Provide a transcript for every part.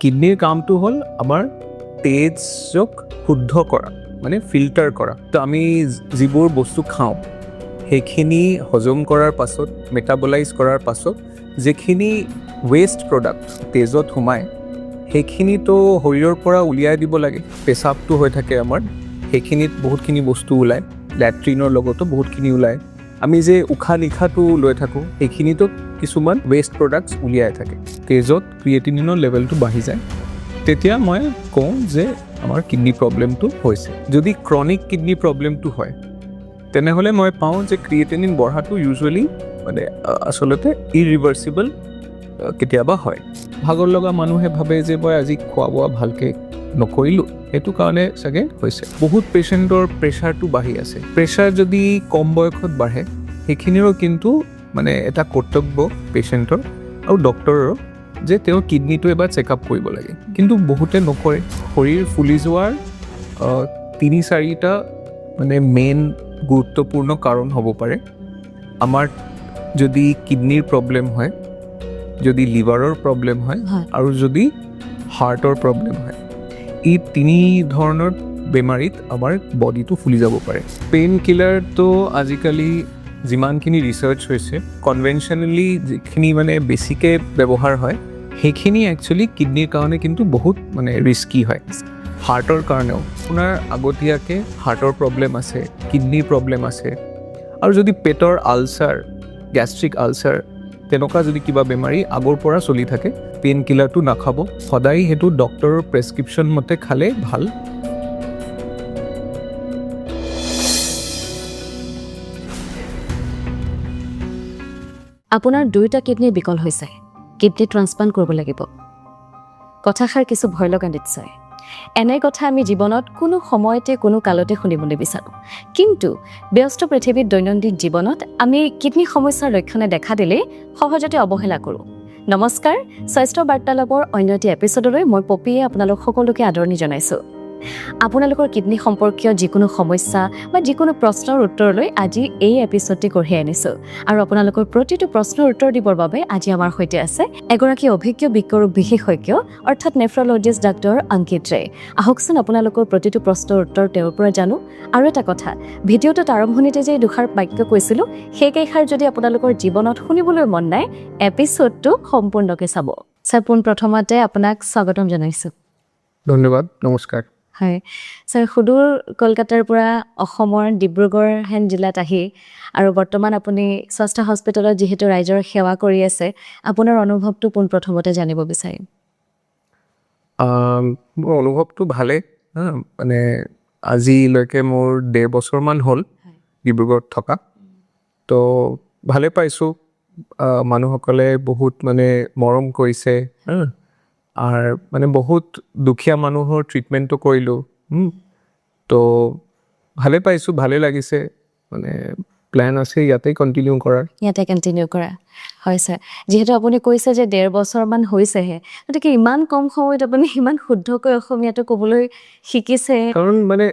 কিডনিৰ কামটো হ'ল আমাৰ তেজক শুদ্ধ কৰা, মানে ফিল্টাৰ কৰা। তো আমি যিবোৰ বস্তু খাওঁ সেইখিনি হজম কৰাৰ পাছত, মেটাবলাইজ কৰাৰ পাছত যিখিনি ৱেষ্ট প্ৰডাক্ট তেজত সোমায় সেইখিনিতো শৰীৰৰ পৰা উলিয়াই দিব লাগে। পেচাবটো হৈ থাকে আমাৰ, সেইখিনিত বহুতখিনি বস্তু ওলায়, লেট্ৰিনৰ লগতো বহুতখিনি ওলায়। আমি যে উশাহ নিশাহটো লৈ থাকোঁ সেইখিনিতো কিছুমান ৱেষ্ট প্ৰডাক্টছ উলিয়াই থাকে। তেজত ক্ৰিয়েটিনিনৰ লেভেলটো বাঢ়ি যায়, তেতিয়া মই কওঁ যে আমাৰ কিডনি প্ৰব্লেমটো হৈছে। যদি ক্ৰনিক কিডনি প্ৰব্লেমটো হয় তেনেহ'লে মই পাওঁ যে ক্ৰিয়েটিনিন বঢ়াটো ইউজুৱেলি মানে আচলতে ইৰিভাৰ্চিবল কেতিয়াবা হয়। ভাগৰ লগা মানুহে ভাবে যে মই আজি খোৱা বোৱা ভালকৈ নকৰিলোঁ, সেইটো কাৰণে চাগে হৈছে। বহুত পেচেণ্টৰ প্ৰেছাৰটো বাঢ়ি আছে। প্ৰেছাৰ যদি কম বয়সত বাঢ়ে সেইখিনিৰো কিন্তু মানে এটা কৰ্তব্য পেচেণ্টৰ আৰু ডক্টৰৰ যে তেওঁৰ কিডনিটো এবাৰ চেকআপ কৰিব লাগে, কিন্তু বহুতে নকৰে। শৰীৰ ফুলি যোৱাৰ 3-4টা মানে মেইন গুৰুত্বপূৰ্ণ কাৰণ হ'ব পাৰে। আমাৰ যদি কিডনিৰ প্ৰব্লেম হয়, যদি লিভাৰৰ প্ৰব্লেম হয় আৰু যদি হাৰ্টৰ প্ৰব্লেম হয়, এই 3 ধৰণৰ বেমাৰীত আমাৰ বডিটো ফুলি যাব পাৰে। পেইন কিলাৰটো আজিকালি যিমানখিনি ৰিচাৰ্চ হৈছে, কনভেনশ্যনেলি যিখিনি মানে বেছিকৈ ব্যৱহাৰ হয় সেইখিনি একচুৱেলি কিডনিৰ কাৰণে কিন্তু বহুত মানে ৰিস্কি হয়। হাৰ্টৰ কাৰণেও আপোনাৰ আগতীয়াকৈ হাৰ্টৰ প্ৰব্লেম আছে, কিডনিৰ প্ৰব্লেম আছে, আৰু যদি পেটৰ আলচাৰ, গেষ্ট্ৰিক আলচাৰ তেনেকুৱা যদি কিবা বেমাৰী আগৰ পৰা চলি থাকে, পেইন কিলাৰটো নাখাব, সদায় সেইটো ডক্টৰৰ প্ৰেছক্ৰিপশ্যন মতে খালে ভাল। আপোনাৰ 2টা কিডনি বিকল হৈছে, কিডনি ট্ৰান্সপ্লাণ্ট কৰিব লাগিব। কথাষাৰ কিছু ভয় লগা নিশ্চয়। এনে কথা আমি জীৱনত কোনো সময়তে কোনো কালতে শুনিব নিবিচাৰোঁ, কিন্তু ব্যস্ত পৃথিৱীত দৈনন্দিন জীৱনত আমি কিডনি সমস্যাৰ লক্ষণে দেখা দিলেই সহজতে অৱহেলা কৰোঁ। নমস্কাৰ, স্বাস্থ্য বাৰ্তালাপৰ অন্য এটি এপিছডলৈ মই পপিয়ে আপোনালোক সকলোকে আদৰণি জনাইছোঁ। আপোনালোকৰ কিডনি সম্পৰ্কীয় যিকোনো সমস্যা বা যিকোনো প্ৰশ্নৰ উত্তৰলৈ আজি এই এপিছডটি কঢ়িয়াই আনিছোঁ, আৰু আপোনালোকৰ প্ৰতিটো প্ৰশ্নৰ উত্তৰ দিবৰ বাবে আজি আমাৰ সৈতে আছে এগৰাকী অভিজ্ঞ বৃক্কৰোগ বিশেষজ্ঞ অৰ্থাৎ নেফ্ৰলজিষ্ট ডাক্তৰ অংকিত ৰে। আহকচোন আপোনালোকৰ প্ৰতিটো প্ৰশ্নৰ উত্তৰ তেওঁৰ পৰা জানো। আৰু এটা কথা, ভিডিঅ'টোত আৰম্ভণিতে যে দুষাৰ বাক্য কৈছিলোঁ, সেই কেইষাৰ যদি আপোনালোকৰ জীৱনত শুনিবলৈ মন নাই, এপিছডটো সম্পূৰ্ণকৈ চাব। ছাৰ, পোনপ্ৰথমতে আপোনাক স্বাগতম জনাইছোঁ। ধন্যবাদ, নমস্কাৰ। হয় ছাৰ, সুদূৰ কলকাতাৰ পৰা অসমৰ ডিব্ৰুগড় হেন জিলাত আহি আৰু বৰ্তমান আপুনি স্বাস্থ্য হস্পিটেলত যিহেতু ৰাইজৰ সেৱা কৰি আছে, আপোনাৰ অনুভৱটো পোনপ্ৰথমতে জানিব বিচাৰিম। মোৰ অনুভৱটো ভালেই, মানে আজিলৈকে মোৰ 1.5 বছৰমান হ'ল ডিব্ৰুগড়ত থকা, তো ভালে পাইছোঁ। মানুহসকলে বহুত মানে মৰম কৰিছে, আৰু মানে বহুত দুখীয়া মানুহৰ ট্ৰিটমেণ্টটো কৰিলোঁ, তো ভালে পাইছোঁ, ভালে লাগিছে। মানে প্লেন আছে ইয়াতে কণ্টিনিউ কৰাৰ। ইয়াতে কণ্টিনিউ কৰা। হয় ছাৰ, যিহেতু আপুনি কৈছে যে 1.5 বছৰমান হৈছেহে, গতিকে ইমান কম সময়ত আপুনি ইমান শুদ্ধকৈ অসমীয়াটো ক'বলৈ শিকিছে। কাৰণ মানে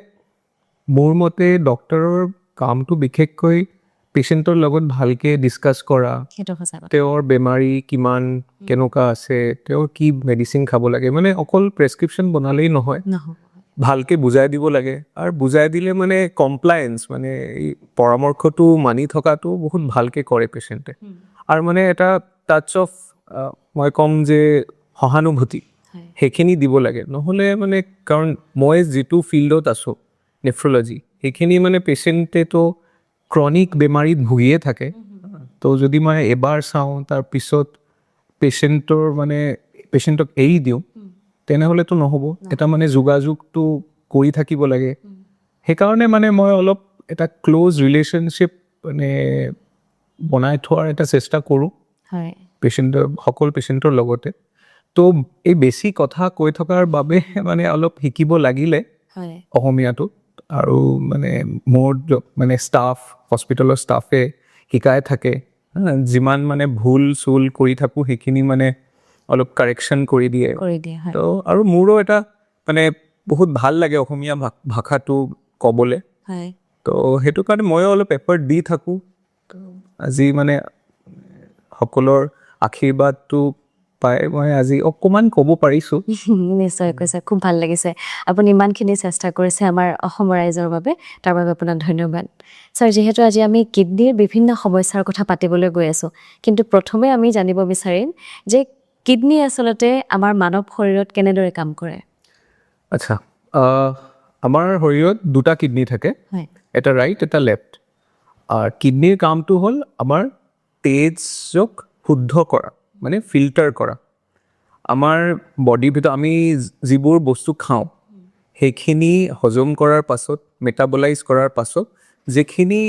মোৰ মতে ডক্টৰৰ কামটো বিশেষকৈ পেচেণ্টৰ লগত ভালকৈ ডিছকাছ কৰা, সেইটো সঁচা কথা। তেওঁৰ বেমাৰী কিমান, কেনেকুৱা আছে, তেওঁৰ কি মেডিচিন খাব লাগে, মানে অকল প্ৰেছক্ৰিপশ্যন বনালেই নহয়, ভালকৈ বুজাই দিব লাগে। আৰু বুজাই দিলে মানে কমপ্লায়েন্স, মানে এই পৰামৰ্শটো মানি থকাটো বহুত ভালকৈ কৰে পেচেণ্টে। আৰু মানে এটা টাচ অফ মই ক'ম যে সহানুভূতি সেইখিনি দিব লাগে। নহ'লে মানে কাৰণ মই যিটো ফিল্ডত আছোঁ নেফ্ৰলজি, সেইখিনি মানে পেচেণ্টেতো ক্ৰনিক বেমাৰীত ভুগিয়ে থাকে, তো যদি মই এবাৰ চাওঁ তাৰপিছত পেচেণ্টক এৰি দিওঁ তেনেহ'লেতো নহ'ব। এটা মানে যোগাযোগটো কৰি থাকিব লাগে। সেইকাৰণে মানে মই অলপ এটা ক্ল'জ ৰিলেশ্যনশ্বিপ মানে বনাই থোৱাৰ এটা চেষ্টা কৰোঁ সকলো পেচেণ্টৰ লগতে। তো এই বেছি কথা কৈ থকাৰ বাবে মানে অলপ শিকিব লাগিলে অসমীয়াটো, আৰু মানে মোৰ মানে ষ্টাফ, হস্পিটেলৰ ষ্টাফে শিকাই থাকে, যিমান মানে ভুল চুল কৰি থাকোঁ সেইখিনি মানে অলপ কাৰেকশ্যন কৰি দিয়ে। তো আৰু মোৰো এটা মানে বহুত ভাল লাগে অসমীয়া ভাষাটো ক'বলৈ, তো সেইটো কাৰণে ময়ো অলপ এফৰ্ট দি থাকোঁ। আজি মানে সকলৰ আশীৰ্বাদটো পাই মই আজি অকণমান ক'ব পাৰিছোঁ। নিশ্চয় কৈছে, খুব ভাল লাগিছে। আপুনি ইমানখিনি চেষ্টা কৰিছে আমাৰ অসমৰ ৰাইজৰ বাবে, তাৰ বাবে আপোনাক ধন্যবাদ। ছাৰ, যিহেতু আজি আমি কিডনীৰ বিভিন্ন সমস্যাৰ কথা পাতিবলৈ গৈ আছোঁ, কিন্তু প্ৰথমে আমি জানিব বিচাৰিম যে কিডনী আচলতে আমাৰ মানৱ শৰীৰত কেনেদৰে কাম কৰে। আচ্ছা, আমাৰ শৰীৰত দুটা কিডনী থাকে, হয়, এটা ৰাইট এটা লেফ্ট। কিডনীৰ কামটো হ'ল আমাৰ তেজক শুদ্ধ কৰা, মানে ফিল্টাৰ কৰা। আমাৰ বডিৰ ভিতৰত আমি যিবোৰ বস্তু খাওঁ সেইখিনি হজম কৰাৰ পাছত, মেটাবলাইজ কৰাৰ পাছত যিখিনি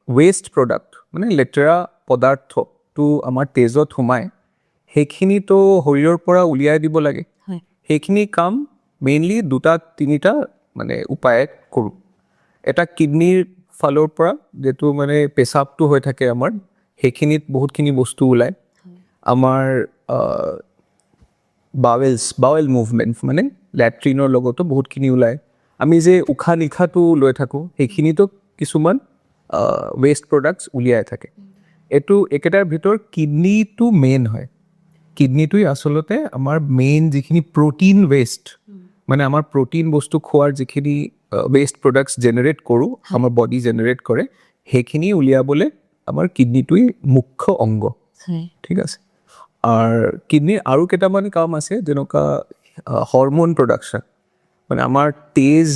ৱেষ্ট প্ৰডাক্ট মানে লেতেৰা পদাৰ্থটো আমাৰ তেজত সোমায়, সেইখিনিতো শৰীৰৰ পৰা উলিয়াই দিব লাগে। হয়, সেইখিনি কাম মেইনলি দুটা তিনিটা মানে উপায়ে কৰোঁ। এটা কিডনীৰ ফালৰ পৰা যিটো মানে পেচাবটো হৈ থাকে আমাৰ, সেইখিনিত বহুতখিনি বস্তু ওলায়। আমাৰ বাৱেল মুভমেণ্ট মানে লেট্ৰিনৰ লগতো বহুতখিনি ওলায়। আমি যে উশাহ নিশাহটো লৈ থাকোঁ সেইখিনিতো কিছুমান ৱেষ্ট প্ৰডাক্টছ উলিয়াই থাকে। এইটো একেটাৰ ভিতৰত কিডনীটো মেইন হয়। কিডনীটোৱে আচলতে আমাৰ মেইন যিখিনি প্ৰ'টিন ৱেষ্ট, মানে আমাৰ প্ৰ'টিন বস্তু খোৱাৰ যিখিনি ৱেষ্ট প্ৰডাক্টছ জেনেৰেট কৰোঁ, আমাৰ বডি জেনেৰেট কৰে, সেইখিনি উলিয়াবলৈ আমাৰ কিডনীটোৱেই মুখ্য অংগ। ঠিক আছে। আৰু কিডনীৰ আৰু কেইটামান কাম আছে, যেনেকুৱা হৰম'ন প্ৰডাকশ্যন, মানে আমাৰ তেজ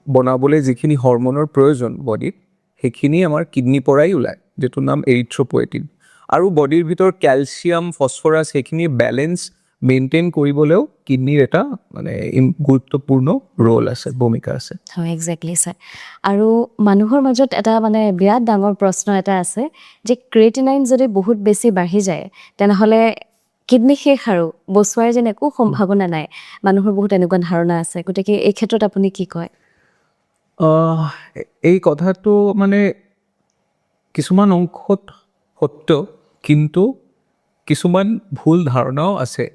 বনাবলৈ যিখিনি হৰম'নৰ প্ৰয়োজন বডিত, সেইখিনি আমাৰ কিডনীৰ পৰাই ওলায়, যিটোৰ নাম এৰিথ্ৰপয়েটিন। আৰু বডিৰ ভিতৰত কেলছিয়াম, ফছফৰাছ সেইখিনি বেলেঞ্চ মেইনটেইন কৰিবলৈও কিডনীৰ এটা মানে গুৰুত্বপূৰ্ণ ৰোল আছে, ভূমিকা আছে। হয়, একজেক্টলি ছাৰ। আৰু মানুহৰ মাজত এটা মানে বিৰাট ডাঙৰ প্ৰশ্ন এটা আছে যে ক্ৰিয়েটিনাইন যদি বহুত বেছি বাঢ়ি যায়, তেনেহ'লে কিডনী শেষ আৰু বচোৱাৰ যেন একো সম্ভাৱনা নাই। মানুহৰ বহুত এনেকুৱা ধাৰণা আছে। গতিকে এই ক্ষেত্ৰত আপুনি কি কয়? এই কথাটো মানে কিছুমান অংশত সত্য, কিন্তু কিছুমান ভুল ধাৰণাও আছে।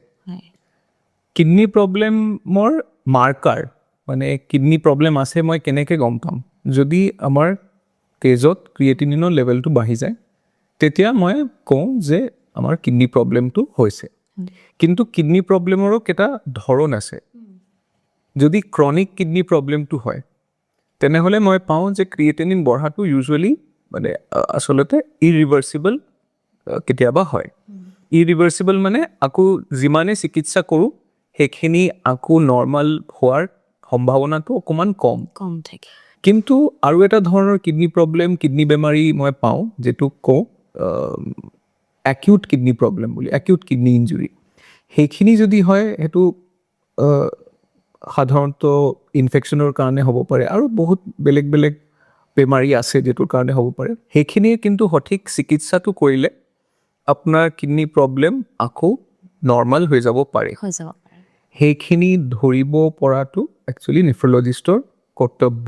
কিডনী প্ৰব্লেমৰ মাৰ্কাৰ, মানে কিডনী প্ৰব্লেম আছে মই কেনেকৈ গম পাম? যদি আমাৰ তেজত ক্ৰিয়েটিনিনৰ লেভেলটো বাঢ়ি যায়, তেতিয়া মই কওঁ যে আমাৰ কিডনী প্ৰব্লেমটো হৈছে। কিন্তু কিডনী প্ৰব্লেমৰো কেইটা ধৰণ আছে। যদি ক্ৰনিক কিডনী প্ৰব্লেমটো হয়, তেনেহ'লে মই পাওঁ যে ক্ৰিয়েটিনিন বঢ়াটো ইউজুৱেলি মানে আচলতে ইৰিভাৰ্চিবল কেতিয়াবা হয়। ইৰিভাৰ্চিবল মানে আকৌ যিমানে চিকিৎসা কৰোঁ সেইখিনি আকৌ নৰ্মেল হোৱাৰ সম্ভাৱনাটো অকণমান কম। কম থাকে। কিন্তু আৰু এটা ধৰণৰ কিডনী প্ৰব্লেম, কিডনী বেমাৰী মই পাওঁ, যিটোক কওঁ একিউট কিডনী প্ৰব্লেম বুলি, একিউট কিডনী ইঞ্জুৰি। সেইখিনি যদি হয়, সেইটো সাধাৰণতে ইনফেকশ্যনৰ কাৰণে হ'ব পাৰে, আৰু বহুত বেলেগ বেলেগ বেমাৰী আছে যিটোৰ কাৰণে হ'ব পাৰে। সেইখিনিৰ কিন্তু সঠিক চিকিৎসাটো কৰিলে আপোনাৰ কিডনী প্ৰব্লেম আকৌ নৰ্মেল হৈ যাব পাৰে। সেইখিনি ধৰিব পৰাটো একচুৱেলি নেফ্ৰলজিষ্টৰ কৰ্তব্য।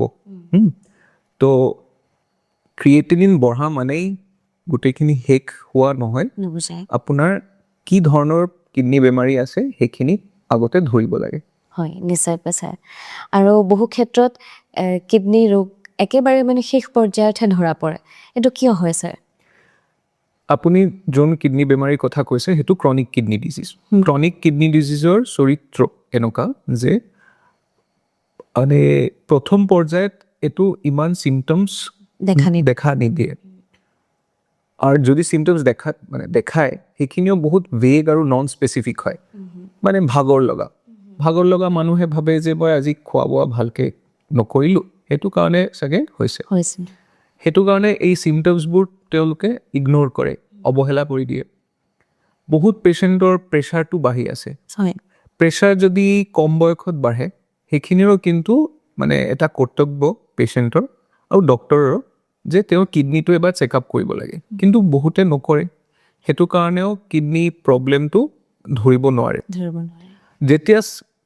তো ক্ৰিয়েটিনিন বঢ়া মানেই গোটেইখিনি শেষ হোৱা নহয়। আপোনাৰ কি ধৰণৰ কিডনী বেমাৰী আছে সেইখিনি আগতে ধৰিব লাগে। হয়, নিশ্চয় ছাৰ। আৰু বহু ক্ষেত্ৰত কিডনী ৰোগ একেবাৰে মানে শেষ পৰ্যায়তহে ধৰা পৰে। এইটো কিয় হয় ছাৰ? আপুনি যোন কিডনী বেমাৰীৰ কথা কৈছে সেইটো chronic kidney disease. Chronic kidney ডিজিজৰ চৰিত্ৰ এনেকুৱা যে মানে প্ৰথম পৰ্যায়ত এইটো ইমান চিমটমছ দেখা নিদিয়ে, আৰু যদি চিমটমছ দেখায় সেইখিনিও বহুত ভেগ আৰু নন স্পেচিফিক হয়। মানে ভাগৰ লগা মানুহে ভাবে যে মই আজি খোৱা বোৱা ভালকৈ নকৰিলোঁ, সেইটো কাৰণে চাগে হৈছে। সেইটো কাৰণে এই চিমটমছবোৰ তেওঁলোকে ইগন'ৰ কৰে, অৱহেলা কৰি দিয়ে। বহুত পেচেণ্টৰ প্ৰেছাৰটো বাঢ়ি আছে। প্ৰেছাৰ যদি কম বয়সত বাঢ়ে, সেইখিনিৰো কিন্তু মানে এটা কৰ্তব্য পেচেণ্টৰ আৰু ডক্টৰৰ যে তেওঁৰ কিডনীটো এবাৰ চেকআপ কৰিব লাগে, কিন্তু বহুতে নকৰে। সেইটো কাৰণেও কিডনী প্ৰব্লেমটো ধৰিব নোৱাৰে। যেতিয়া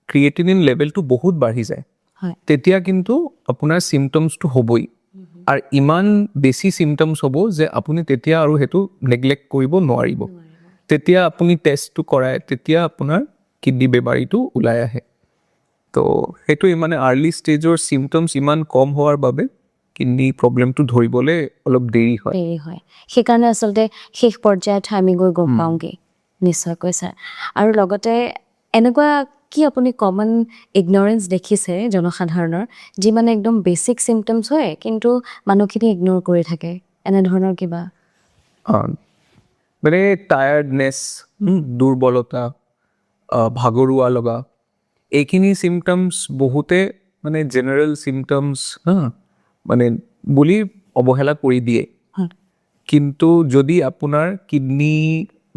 ক্ৰিয়েটিনিন লেভেলটো বহুত বাঢ়ি যায়, তেতিয়া কিন্তু আপোনাৰ চিমটমছটো হ'বই, আৰু ইমান বেছি চিমটমছ হ'ব যে আপুনি তেতিয়া আৰু সেইটো নেগলেক্ট কৰিব নোৱাৰিব। তেতিয়া আপুনি টেষ্টটো কৰায়, তেতিয়া আপোনাৰ কিডনী বেমাৰীটো ওলাই আহে। তো সেইটো মানে আৰ্লি ষ্টেজৰ চিমটমছ ইমান কম হোৱাৰ বাবে কিডনী প্ৰব্লেমটো ধৰিবলৈ অলপ দেৰি হয়। সেইকাৰণে আচলতে শেষ পৰ্যায়ত আমি গৈ গম পাওঁগৈ। নিশ্চয়কৈ ছাৰ আৰু লগতে এনেকুৱা কি আপুনি কমন ইগনৰেঞ্চ দেখিছে জনসাধাৰণৰ যি মানে একদম বেছিক চিমটমছ হয় কিন্তু মানুহখিনি ইগন'ৰ কৰি থাকে এনেধৰণৰ কিবা মানে টায়াৰ্ডনেছ, দুৰ্বলতা, ভাগৰুৱা লগা, এইখিনি চিমটমছ বহুতে মানে জেনেৰেল চিমটমছ মানে বুলি অৱহেলা কৰি দিয়ে। হয়। কিন্তু যদি আপোনাৰ কিডনী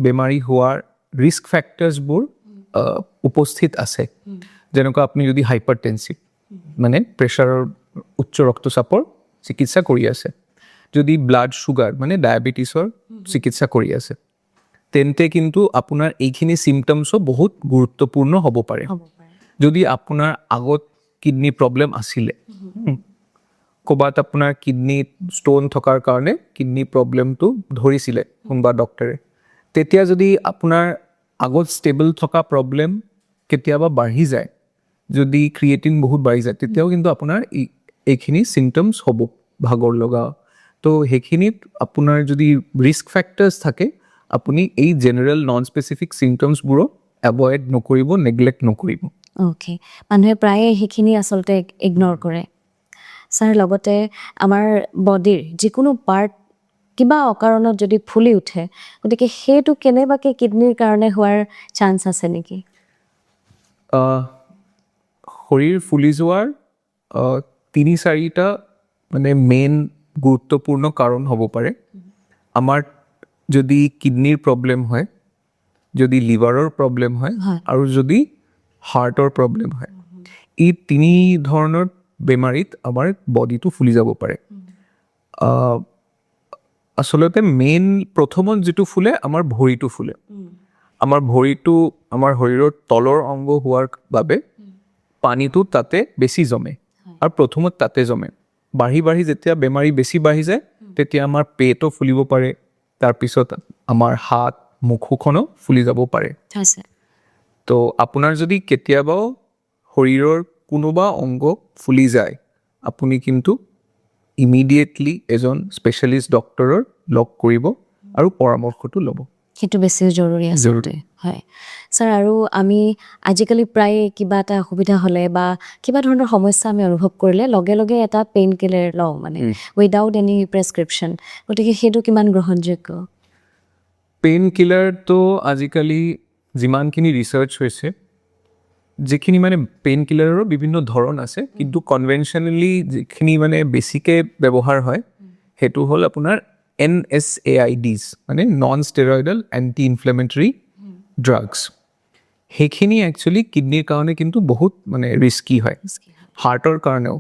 বেমাৰী হোৱাৰ ৰিস্ক ফেক্টৰ্ছবোৰ উপস্থিত আছে, যেনেকুৱা আপুনি যদি হাইপাৰটেনছিভ মানে প্ৰেছাৰৰ উচ্চ ৰক্তচাপৰ চিকিৎসা কৰি আছে, যদি ব্লাড ছুগাৰ মানে ডায়েবেটিছৰ চিকিৎসা কৰি আছে, তেন্তে কিন্তু আপোনাৰ এইখিনি চিমটমছো বহুত গুৰুত্বপূৰ্ণ হ'ব পাৰে। যদি আপোনাৰ আগত কিডনী প্ৰব্লেম আছিলে, ক'ৰবাত আপোনাৰ কিডনীত ষ্ট'ন থকাৰ কাৰণে কিডনী প্ৰব্লেমটো ধৰিছিলে কোনোবা ডক্টৰে, তেতিয়া যদি আপোনাৰ আগত ষ্টেবল থকা প্ৰব্লেম কেতিয়াবা বাঢ়ি যায়, যদি ক্ৰিয়েটিন বহুত বাঢ়ি যায়, তেতিয়াও কিন্তু আপোনাৰ এইখিনি চিমটমছ হ'ব, ভাগৰ লগা। তো সেইখিনিত আপোনাৰ যদি ৰিস্ক ফেক্টৰ্ছ থাকে, আপুনি এই জেনেৰেল নন স্পেচিফিক চিমটমছবোৰক এভইড নকৰিব, নেগলেক্ট নকৰিব। অ'কে, মানুহে প্ৰায়ে সেইখিনি আচলতে ইগন'ৰ কৰে। ছাৰ লগতে আমাৰ বডিৰ যিকোনো পাৰ্ট কিবা অকাৰণত যদি ফুলি উঠে, গতিকে সেইটো কেনেবাকৈ কিডনীৰ কাৰণে হোৱাৰ চান্স আছে নেকি? শৰীৰ ফুলি যোৱাৰ 3-4টা মানে মেইন গুৰুত্বপূৰ্ণ কাৰণ হ'ব পাৰে। আমাৰ যদি কিডনীৰ প্ৰব্লেম হয়, যদি লিভাৰৰ প্ৰব্লেম হয়, আৰু যদি হাৰ্টৰ প্ৰব্লেম হয়, এই 3 ধৰণৰ বেমাৰীত আমাৰ বডিটো ফুলি যাব পাৰে। আচলতে মেইন প্ৰথমত যিটো ফুলে আমাৰ ভৰিটো ফুলে। আমাৰ ভৰিটো আমাৰ শৰীৰৰ তলৰ অংগ হোৱাৰ বাবে পানীটো তাতে বেছি জমে আৰু প্ৰথমত তাতে জমে। বাঢ়ি বাঢ়ি যেতিয়া বেমাৰী বেছি বাঢ়ি যায়, তেতিয়া আমাৰ পেটো ফুলিব পাৰে, তাৰপিছত আমাৰ হাত মুখখনো ফুলি যাব পাৰে। তো আপোনাৰ যদি কেতিয়াবাও শৰীৰৰ কোনোবা অংগ ফুলি যায়, আপুনি কিন্তু ইমিডিয়েটলি এজন স্পেচিয়েলিষ্ট ডক্টৰৰ লগ কৰিব আৰু পৰামৰ্শটো ল'ব। সেইটো বেছি জৰুৰী আচলতে। হয় ছাৰ, আৰু আমি আজিকালি প্ৰায় কিবা এটা অসুবিধা হ'লে বা কিবা ধৰণৰ সমস্যা আমি অনুভৱ কৰিলে লগে লগে এটা পেইন কিলাৰ লওঁ, মানে উইদাউট এনি প্ৰেছক্ৰিপশ্যন। গতিকে সেইটো কিমান গ্ৰহণযোগ্য? পেইন কিলাৰটো আজিকালি যিমানখিনি ৰিচাৰ্চ হৈছে, যিখিনি মানে পেইন কিলাৰৰো বিভিন্ন ধৰণ আছে, কিন্তু কনভেনশ্যনেলি যিখিনি মানে বেছিকৈ ব্যৱহাৰ হয়, সেইটো হ'ল আপোনাৰ NSAIDs মানে non steroidal anti inflammatory drugs. সেইখিনি একচুৱেলি কিডনীৰ কাৰণে কিন্তু বহুত মানে ৰিস্কি হয়, হাৰ্টৰ কাৰণেও।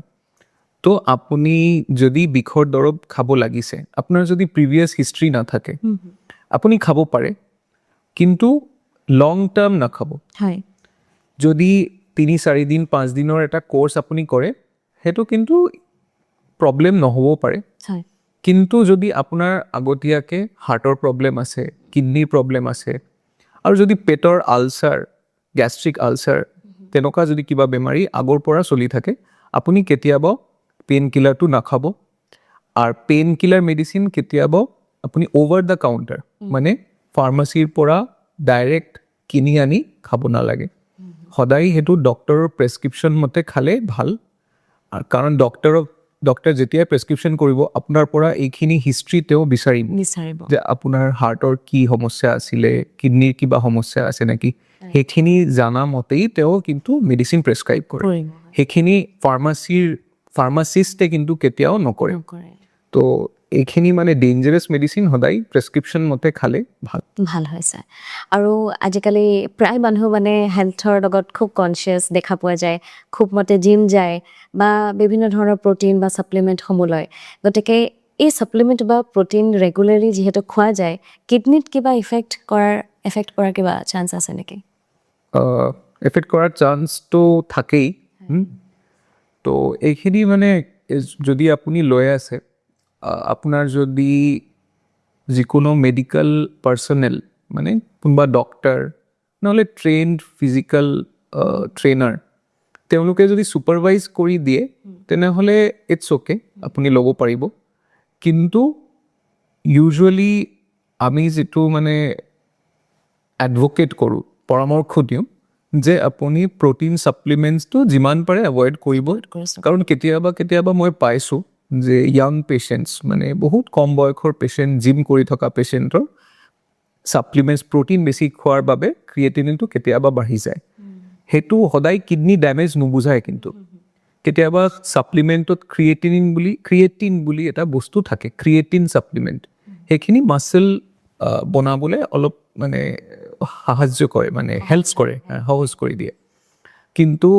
তো আপুনি যদি বিষৰ দৰৱ খাব লাগিছে, আপোনাৰ যদি প্ৰিভিয়াছ হিষ্ট্ৰী নাথাকে, আপুনি খাব পাৰে, কিন্তু লং টাৰ্ম নাখাব। হয়। যদি 3-4 দিন 5 দিনৰ এটা কোৰ্চ আপুনি কৰে, সেইটো কিন্তু প্ৰব্লেম নহ'বও পাৰে। কিন্তু যদি আপোনাৰ আগতীয়াকৈ হাৰ্টৰ প্ৰব্লেম আছে, কিডনীৰ প্ৰব্লেম আছে, আৰু যদি পেটৰ আলচাৰ, গেষ্ট্ৰিক আলচাৰ, তেনেকুৱা যদি কিবা বেমাৰী আগৰ পৰা চলি থাকে, আপুনি কেতিয়াবা পেইন কিলাৰটো নাখাব। আৰু পেইন কিলাৰ মেডিচিন কেতিয়াবা আপুনি অ'ভাৰ দ্য কাউণ্টাৰ মানে ফাৰ্মাচীৰ পৰা ডাইৰেক্ট কিনি আনি খাব নালাগে। সদায় সেইটো ডক্টৰৰ প্ৰেছক্ৰিপশ্যন মতে খালে ভাল, কাৰণ ডক্টৰে যেতিয়াই প্ৰেছক্ৰিপশ্যন কৰিব, আপোনাৰ পৰা এইখিনি হিষ্ট্ৰী তেওঁ বিচাৰিব যে আপোনাৰ হাৰ্টৰ কি সমস্যা আছিলে, কিডনীৰ কিবা সমস্যা আছে নেকি, সেইখিনি জানা মতেই তেওঁ কিন্তু মেডিচিন প্ৰেছক্ৰাইব কৰে। সেইখিনি ফাৰ্মাচিষ্টে কিন্তু কেতিয়াও নকৰে। তো এইখিনি মানে ডেঞ্জাৰাছ মেডিচিন সদায় প্ৰেছক্ৰিপশ্যন মতে খালে ভাল হয় ছাৰ। আৰু আজিকালি প্ৰায় মানুহ মানে হেল্থৰ লগত খুব কনচিয়াছ দেখা পোৱা যায়, খুব মতে জিম যায় বা বিভিন্ন ধৰণৰ প্ৰটিন বা ছাপ্লিমেণ্টসমূহ লয়। গতিকে এই ছাপ্লিমেণ্ট বা প্ৰটিন ৰেগুলাৰলি যিহেতু খোৱা যায়, কিডনীত কিবা এফেক্ট কৰাৰ কিবা চান্স আছে নেকি? এফেক্ট কৰাৰ চান্সটো থাকেই। তো এইখিনি মানে যদি আপুনি লৈ আছে, আপোনাৰ যদি যিকোনো মেডিকেল পাৰ্চনেল মানে কোনোবা ডক্টৰ নহ'লে ট্ৰেইনড ফিজিকেল ট্ৰেইনাৰ, তেওঁলোকে যদি ছুপাৰভাইজ কৰি দিয়ে, তেনেহ'লে ইটছ অ'কে, আপুনি ল'ব পাৰিব। কিন্তু ইউজুৱেলি আমি যিটো মানে এডভকেট কৰোঁ, পৰামৰ্শ দিওঁ যে আপুনি প্ৰটিন ছাপ্লিমেণ্টছটো যিমান পাৰে এভইড কৰিব, কাৰণ কেতিয়াবা মই পাইছোঁ যে য়াং পেচেণ্টছ মানে বহুত কম বয়সৰ পেচেণ্ট, জিম কৰি থকা পেচেণ্টৰ ছাপ্লিমেণ্টছ প্ৰটিন বেছি খোৱাৰ বাবে ক্ৰিয়েটিনিনটো কেতিয়াবা বাঢ়ি যায়। সেইটো সদায় কিডনি ডেমেজ নুবুজায়, কিন্তু কেতিয়াবা ছাপ্লিমেণ্টত ক্ৰিয়েটিন বুলি এটা বস্তু থাকে, ক্ৰিয়েটিন ছাপ্লিমেণ্ট, সেইখিনি মাচল বনাবলৈ অলপ মানে সাহায্য কৰে, মানে হেল্প কৰে, সহজ কৰি দিয়ে। কিন্তু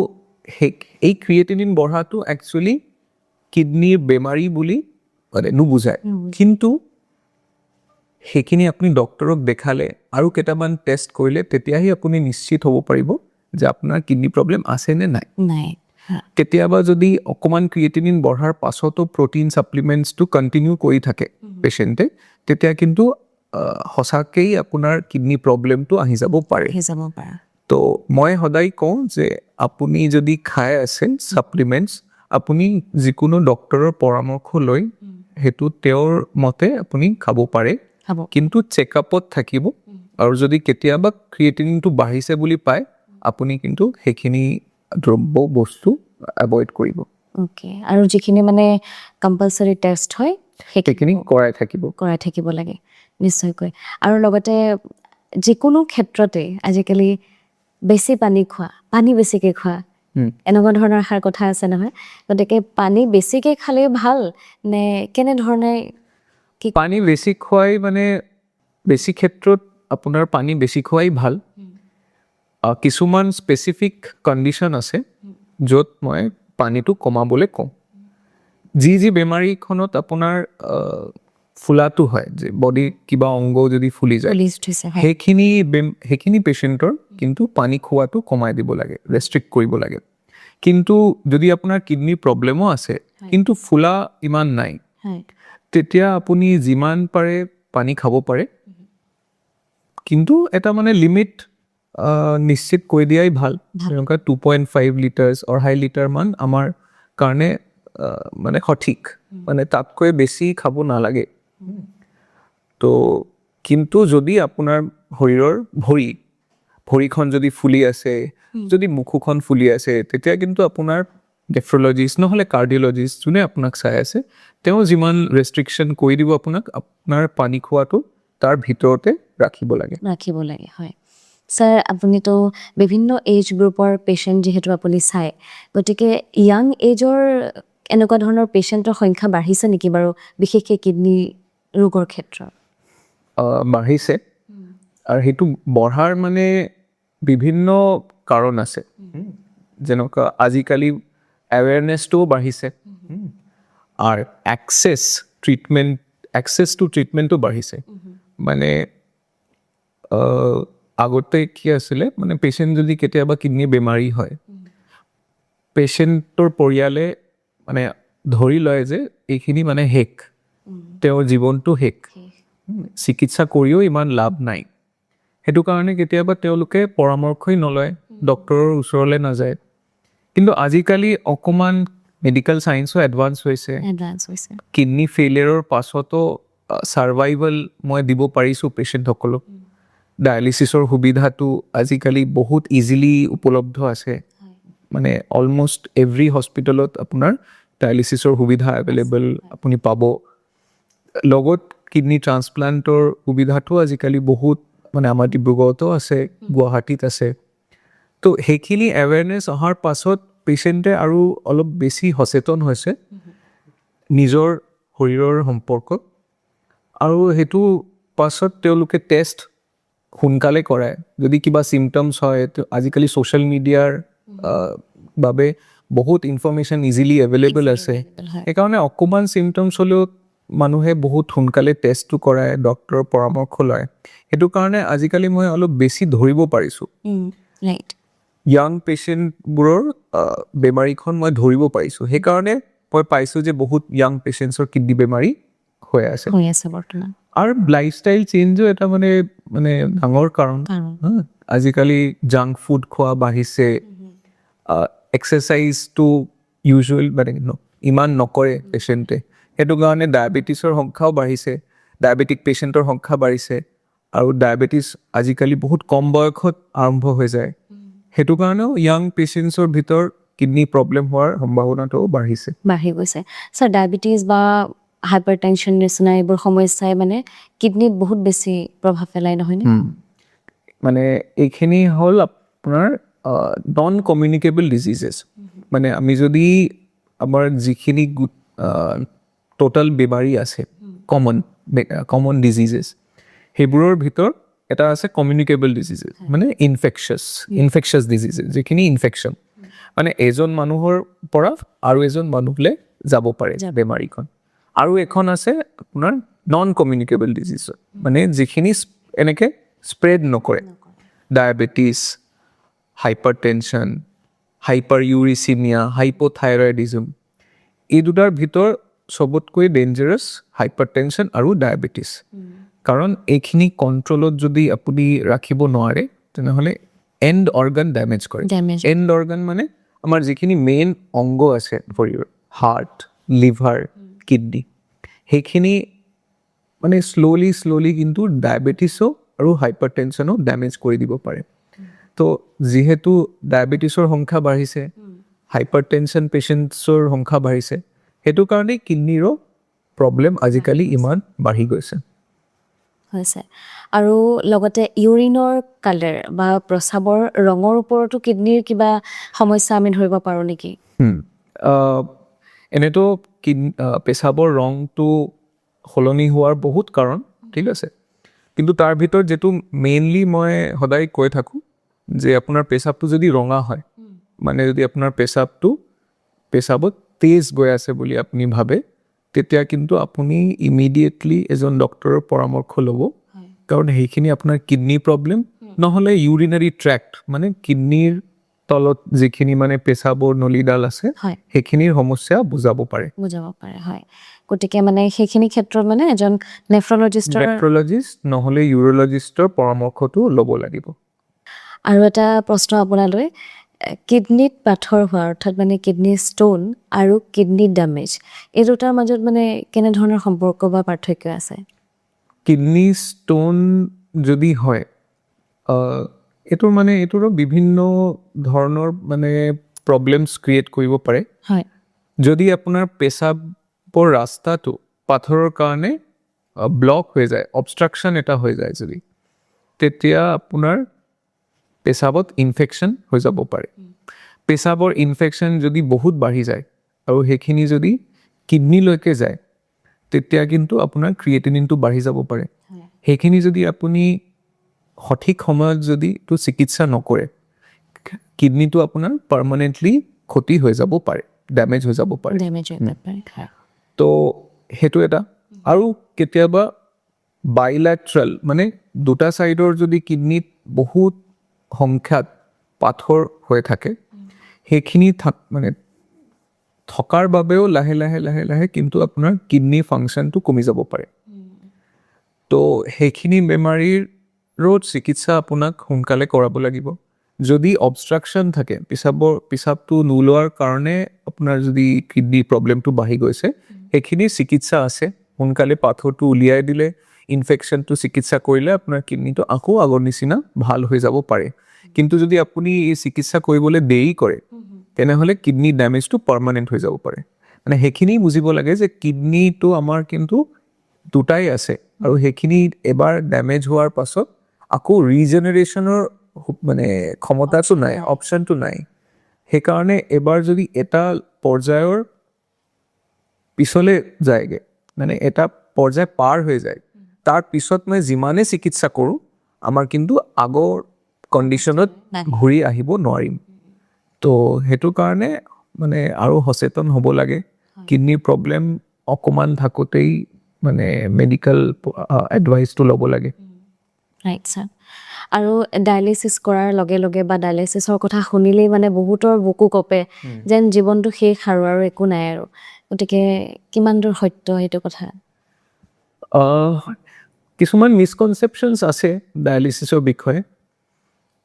এই ক্ৰিয়েটিনিন বঢ়াটো একচুৱেলি কিডনিৰ বেমাৰী বুলি মানে নুবুজায়। কিন্তু সেইখিনি আপুনি ডক্তৰক দেখালে আৰু কেইটামান টেষ্ট কৰিলে তেতিয়াহে আপুনি নিশ্চিত হ'ব পাৰিব যে আপোনাৰ কিডনি প্ৰব্লেম আছে নে নাই। কেতিয়াবা যদি অকণমান ক্ৰিয়েটিনিন বঢ়াৰ পাছতো প্ৰটিন ছাপ্লিমেণ্টছটো কণ্টিনিউ কৰি থাকে পেচেণ্টে, তেতিয়া কিন্তু সঁচাকেই আপোনাৰ কিডনি প্ৰব্লেমটো আহি যাব পাৰে। তো মই সদায় কওঁ যে আপুনি যদি খাই আছে ছাপ্লিমেণ্টছ, আপুনি যিকোনো ডক্তৰৰ পৰামৰ্শ লৈ সেইটো তেওঁৰ মতে আপুনি খাব পাৰে, কিন্তু চেকআপত থাকিব। আৰু যদি কেতিয়াবা ক্ৰিয়েটিনিনটো বাঢ়িছে বুলি পায়, আপুনি কিন্তু সেইখিনি বস্তু এভইড কৰিব। আৰু যিখিনি মানে কম্পালচৰি টেষ্ট হয় সেইখিনি কৰাই থাকিব লাগে নিশ্চয়কৈ। আৰু লগতে যিকোনো ক্ষেত্ৰতে আজিকালি বেছি পানী বেছিকৈ খোৱা, এনেকুৱা ধৰণৰ এষাৰ কথা আছে নহয়। গতিকে পানী বেছিকৈ খালে ভাল নে কেনেধৰণে? পানী বেছি খোৱাই মানে বেছি ক্ষেত্ৰত আপোনাৰ পানী বেছি খোৱাই ভাল। কিছুমান স্পেচিফিক কণ্ডিশ্যন আছে য'ত মই পানীটো কমাবলৈ কওঁ। যি বেমাৰীখনত আপোনাৰ ফুলাটো হয়, যে বডিৰ কিবা অংগ যদি ফুলি যায়, সেইখিনি পেচেণ্টৰ কিন্তু পানী খোৱাটো কমাই দিব লাগে, ৰেষ্ট্ৰিক্ট কৰিব লাগে। কিন্তু যদি আপোনাৰ কিডনিৰ প্ৰব্লেমো আছে কিন্তু ফুলা ইমান নাই, তেতিয়া আপুনি যিমান পাৰে পানী খাব পাৰে, কিন্তু এটা মানে লিমিট নিশ্চিত কৰি দিয়াই ভাল। যেনেকুৱা 2.5 লিটাৰ্ছ, 2.5 লিটাৰমান আমাৰ কাৰণে মানে সঠিক, মানে তাতকৈ বেছি খাব নালাগে। তো কিন্তু যদি আপোনাৰ শৰীৰৰ ভৰিখন যদি ফুলি আছে, যদি মুখখন ফুলি আছে, তেতিয়া কিন্তু আপোনাৰ নেফ্ৰলজিষ্ট নহ'লে কাৰ্ডিঅ'লজিষ্ট যোনে আপোনাক চাই আছে, তেওঁ যিমান ৰেষ্ট্ৰিকশ্যন কৰি দিব আপোনাক, আপোনাৰ পানী খোৱাটো তাৰ ভিতৰতে ৰাখিব লাগে। হয় ছাৰ, আপুনিতো বিভিন্ন এজ গ্ৰুপৰ পেচেণ্ট যিহেতু আপুনি চায়, গতিকে য়াং এজৰ এনেকুৱা ধৰণৰ পেচেণ্টৰ সংখ্যা বাঢ়িছে নেকি বাৰু, বিশেষকৈ কিডনি ৰোগৰ ক্ষেত্ৰত? বাঢ়িছে, আৰু সেইটো বঢ়াৰ মানে বিভিন্ন কাৰণ আছে। যেনেকুৱা আজিকালি এৱেৰনেছটোও বাঢ়িছে, আৰু এক্সেছ টু ট্ৰিটমেণ্টো বাঢ়িছে। মানে আগতে কি আছিলে, মানে পেচেণ্ট যদি কেতিয়াবা কিডনি বেমাৰী হয়, পেচেণ্টৰ পৰিয়ালে মানে ধৰি লয় যে এইখিনি মানে শেষ, তেওঁৰ জীৱনটো শেষ, চিকিৎসা কৰিও ইমান লাভ নাই। সেইটো কাৰণে কেতিয়াবা তেওঁলোকে পৰামৰ্শই নলয়, ডক্তৰৰ ওচৰলৈ নাযায়। কিন্তু আজিকালি অকণমান মেডিকেল ছায়েন্সো এডভান্স হৈছে। কিডনি ফেইলিয়াৰৰ পাছতো ছাৰ্ভাইভেল মই দিব পাৰিছোঁ পেচেণ্টসকলক। ডায়েলিচিছৰ সুবিধাটো আজিকালি বহুত ইজিলি উপলব্ধ আছে, মানে অলমষ্ট এভৰি হস্পিটেলত আপোনাৰ ডায়েলিচিছৰ সুবিধা এভেইলেবল আপুনি পাব। লগত কিডনি ট্ৰান্সপ্লাণ্টৰ সুবিধাটো আজিকালি বহুত, মানে আমাৰ ডিব্ৰুগড়তো আছে, গুৱাহাটীত আছে। তো সেইখিনি এৱেৰনেছ অহাৰ পাছত পেচেণ্টে আৰু অলপ বেছি সচেতন হৈছে নিজৰ শৰীৰৰ সম্পৰ্কত, আৰু সেইটো পাছত তেওঁলোকে টেষ্ট সোনকালে কৰায়। যদি কিবা চিমটমছ হয়, আজিকালি ছ'চিয়েল মিডিয়াৰ বাবে বহুত ইনফৰ্মেশ্যন ইজিলি এভেইলেবল আছে। সেইকাৰণে অকণমান চিমটমছ হ'লেও মানুহে বহুত সোনকালে টেষ্টটো কৰায়, ডক্তৰৰ পৰামৰ্শ লয়। সেইটো কাৰণে আজিকালি মই অলপ বেছি ধৰিব পাৰিছোঁ, য়াং পেচেণ্টবোৰৰ বেমাৰীখন মই ধৰিব পাৰিছোঁ। সেইকাৰণে মই পাইছোঁ যে বহুত য়াং পেচেণ্টছৰ কিডনি বেমাৰী হৈ আছে বৰ্তমান। আৰু লাইফষ্টাইল চেঞ্জো এটা মানে ডাঙৰ কাৰণ। আজিকালি জাংক ফুড খোৱা বাঢ়িছে, এক্সাৰচাইজটো ইউজুৱেল মানে ইমান নকৰে পেচেণ্টে, সেইটো কাৰণে ডায়েবেটিছৰ সংখ্যাও বাঢ়িছে, ডায়েবেটিক পেচেণ্টৰ সংখ্যা বাঢ়িছে। আৰু ডায়েবেটিছ আজিকালি বহুত কম বয়সত আৰম্ভ হৈ যায় সেইটো কাৰণেও য়াং পেচেণ্টছৰ ভিতৰত কিডনি প্ৰব্লেম হোৱাৰ সম্ভাৱনাটো বাঢ়িছে বাঢ়ি গৈছে ছাৰ ডায়েবেটিছ বা হাইপাৰ টেনশ্যন নিচিনা এইবোৰ সমস্যাই মানে কিডনিত বহুত বেছি প্ৰভাৱ পেলায় নহয়নে মানে এইখিনি হ'ল আপোনাৰ নন কমিউনিকেবল ডিজিজেছ মানে আমি যদি আমাৰ যিখিনি টোটেল বেমাৰী আছে কমন ডিজিজেছ সেইবোৰৰ ভিতৰত এটা আছে কমিউনিকেবল ডিজিজেছ মানে ইনফেকচাছ ডিজিজেছ যিখিনি ইনফেকশ্যন মানে এজন মানুহৰ পৰা আৰু এজন মানুহলৈ যাব পাৰে বেমাৰীখন আৰু এখন আছে আপোনাৰ নন কমিউনিকেবল ডিজিজ মানে যিখিনি এনেকৈ স্প্ৰেড নকৰে diabetes hypertension hyperuricemia hypothyroidism এই দুটাৰ ভিতৰত চবতকৈ ডেঞ্জাৰাছ হাইপাৰ টেনশ্যন আৰু ডায়েবেটিছ কাৰণ এইখিনি কণ্ট্ৰলত যদি আপুনি ৰাখিব নোৱাৰে তেনেহ'লে এণ্ড অৰ্গান ডেমেজ কৰে এণ্ড অৰ্গান মানে আমাৰ যিখিনি মেইন অংগ আছে শৰীৰৰ হাৰ্ট লিভাৰ কিডনি সেইখিনি মানে শ্ল'লি কিন্তু ডায়েবেটিছো আৰু হাইপাৰ টেনশ্যনো ডেমেজ কৰি দিব পাৰে তো যিহেতু ডায়েবেটিছৰ সংখ্যা বাঢ়িছে হাইপাৰ টেনশ্যন পেচেণ্টছৰ সংখ্যা বাঢ়িছে সেইটো কাৰণেই কিডনিৰো প্ৰব্লেম আজিকালি ইমান বাঢ়ি গৈছে হৈছে আৰু লগতে ইউৰিনৰ কালাৰ বা প্ৰস্ৰাৱৰ ৰঙৰ ওপৰতো কিডনিৰ কিবা সমস্যা আমি ধৰিব পাৰোঁ নেকি এনেতো পেচাবৰ ৰংটো সলনি হোৱাৰ বহুত কাৰণ ঠিক আছে কিন্তু তাৰ ভিতৰত যিটো মেইনলি মই সদায় কৈ থাকোঁ যে আপোনাৰ পেচাবটো যদি ৰঙা হয় মানে যদি আপোনাৰ পেচাবত তেজ গৈ আছে বুলি আপুনি ভাবে তেতিয়া কিন্তু আপুনি ইমিডিয়েটলি এজন ডক্টৰৰ পৰামৰ্শ ল'ব কাৰণ সেইখিনি আপোনাৰ কিডনি প্ৰব্লেম নহ'লে ইউৰিনাৰী ট্ৰেক্ট মানে কিডনিৰ তলত যিখিনি মানে পেচাবৰ নলীডাল আছে সেইখিনিৰ সমস্যা বুজাব পাৰে হয় গতিকে মানে সেইখিনি ক্ষেত্ৰত মানে এজন নেফ্ৰলজিষ্ট নহ'লে ইউৰলজিষ্টৰ পৰামৰ্শটো ল'ব লাগিব আৰু এটা প্ৰশ্ন আপোনালৈ কিডনিত পাথৰ হোৱা অৰ্থাৎ মানে কিডনি ষ্টোন আৰু কিডনি ডেমেজ এই দুটাৰ মাজত মানে কেনেধৰণৰ সম্পৰ্ক বা পাৰ্থক্য আছে কিডনি ষ্টোন যদি হয় এইটোৰো বিভিন্ন ধৰণৰ মানে প্ৰব্লেমছ ক্ৰিয়েট কৰিব পাৰে হয় যদি আপোনাৰ পেচাবৰ ৰাস্তাটো পাথৰৰ কাৰণে ব্লক হৈ যায় অবষ্ট্ৰাকশ্যন এটা হৈ যায় যদি তেতিয়া আপোনাৰ পেচাবত ইনফেকশ্যন হৈ যাব পাৰে পেচাবৰ ইনফেকশ্যন যদি বহুত বাঢ়ি যায় আৰু সেইখিনি যদি কিডনিলৈকে যায় তেতিয়া কিন্তু আপোনাৰ ক্ৰিয়েটিনিনটো বাঢ়ি যাব পাৰে সেইখিনি যদি আপুনি সঠিক সময়ত যদি এইটো চিকিৎসা নকৰে কিডনিটো আপোনাৰ পাৰ্মানেণ্টলি ক্ষতি হৈ যাব পাৰে ডেমেজ হৈ যাব পাৰে তো সেইটো এটা আৰু কেতিয়াবা বাইলেট্ৰেল মানে দুটা ছাইডৰ যদি কিডনিত বহুত সংখ্যাত পাথৰ হৈ থাকে সেইখিনি মানে থকাৰ বাবেও লাহে লাহে কিন্তু আপোনাৰ কিডনি ফাংচনটো কমি যাব পাৰে তো সেইখিনি বেমাৰীৰো চিকিৎসা আপোনাক সোনকালে কৰাব লাগিব যদি অবষ্ট্ৰাকশ্যন থাকে পেচাবটো নোলোৱাৰ কাৰণে আপোনাৰ যদি কিডনি প্ৰব্লেমটো বাঢ়ি গৈছে সেইখিনি চিকিৎসা আছে সোনকালে পাথৰটো উলিয়াই দিলে ইনফেকশ্যনটো চিকিৎসা কৰিলে আপোনাৰ কিডনিটো আকৌ আগৰ নিচিনা ভাল হৈ যাব পাৰে কিন্তু যদি আপুনি এই চিকিৎসা কৰিবলৈ দেৰি কৰে তেনেহ'লে কিডনি ডেমেজটো পাৰ্মানেণ্ট হৈ যাব পাৰে মানে সেইখিনি বুজিব লাগে যে কিডনিটো আমাৰ কিন্তু দুটাই আছে আৰু সেইখিনি এবাৰ ডেমেজ হোৱাৰ পাছত আকৌ ৰিজেনেৰেশ্যনৰ মানে ক্ষমতাটো নাই অপশ্যনটো নাই সেইকাৰণে এবাৰ যদি এটা পৰ্যায়ৰ পিছলৈ যায়গৈ মানে এটা পৰ্যায় পাৰ হৈ যায় তাৰ পিছত মই যিমানে চিকিৎসা কৰোঁ আমাৰ কিন্তু আগৰ কণ্ডিশ্যনত ঘূৰি আহিব নোৱাৰিম তো সেইটো কাৰণে মানে আৰু সচেতন হ'ব লাগে কিডনিৰ প্ৰব্লেম অকণমান থাকোঁতেই মানে মেডিকেল এডভাইচটো ল'ব লাগে ৰাইট ছাৰ আৰু ডায়েলিচিছ কৰাৰ লগে লগে বা ডায়েলিচিছৰ কথা শুনিলেই মানে বহুতৰ বুকু কপে যেন জীৱনটো শেষ আৰু একো নাই আৰু গতিকে কিমান দূৰ সত্য সেইটো কথা কিছুমান মিছকনচেপশ্যনছ আছে ডায়েলিচিছৰ বিষয়ে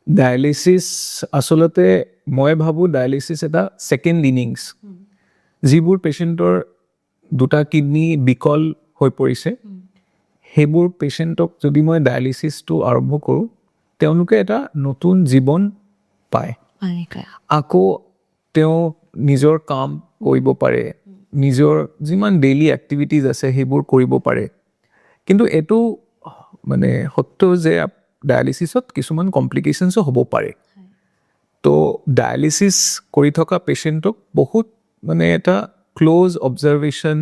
ডায়েলিচিছ আচলতে মই ভাবোঁ ডায়েলিচিছ এটা ছেকেণ্ড ইনিংছ যিবোৰ পেচেণ্টৰ দুটা কিডনি বিকল হৈ পৰিছে সেইবোৰ পেচেণ্টক যদি মই ডায়েলিচিছটো আৰম্ভ কৰোঁ, তেওঁলোকে এটা নতুন জীৱন পায়। আকৌ তেওঁ নিজৰ কাম কৰিব পাৰে, নিজৰ যিমান ডেইলি এক্টিভিটিজ আছে সেইবোৰ কৰিব পাৰে। কিন্তু এইটো মানে সত্য যে ডায়েলিচিছত কিছুমান কমপ্লিকেশ্যনছো হ'ব পাৰে। তো ডায়েলিচিছ কৰি থকা পেচেণ্টক বহুত মানে এটা ক্ল'জ অবজাৰভেশ্যন,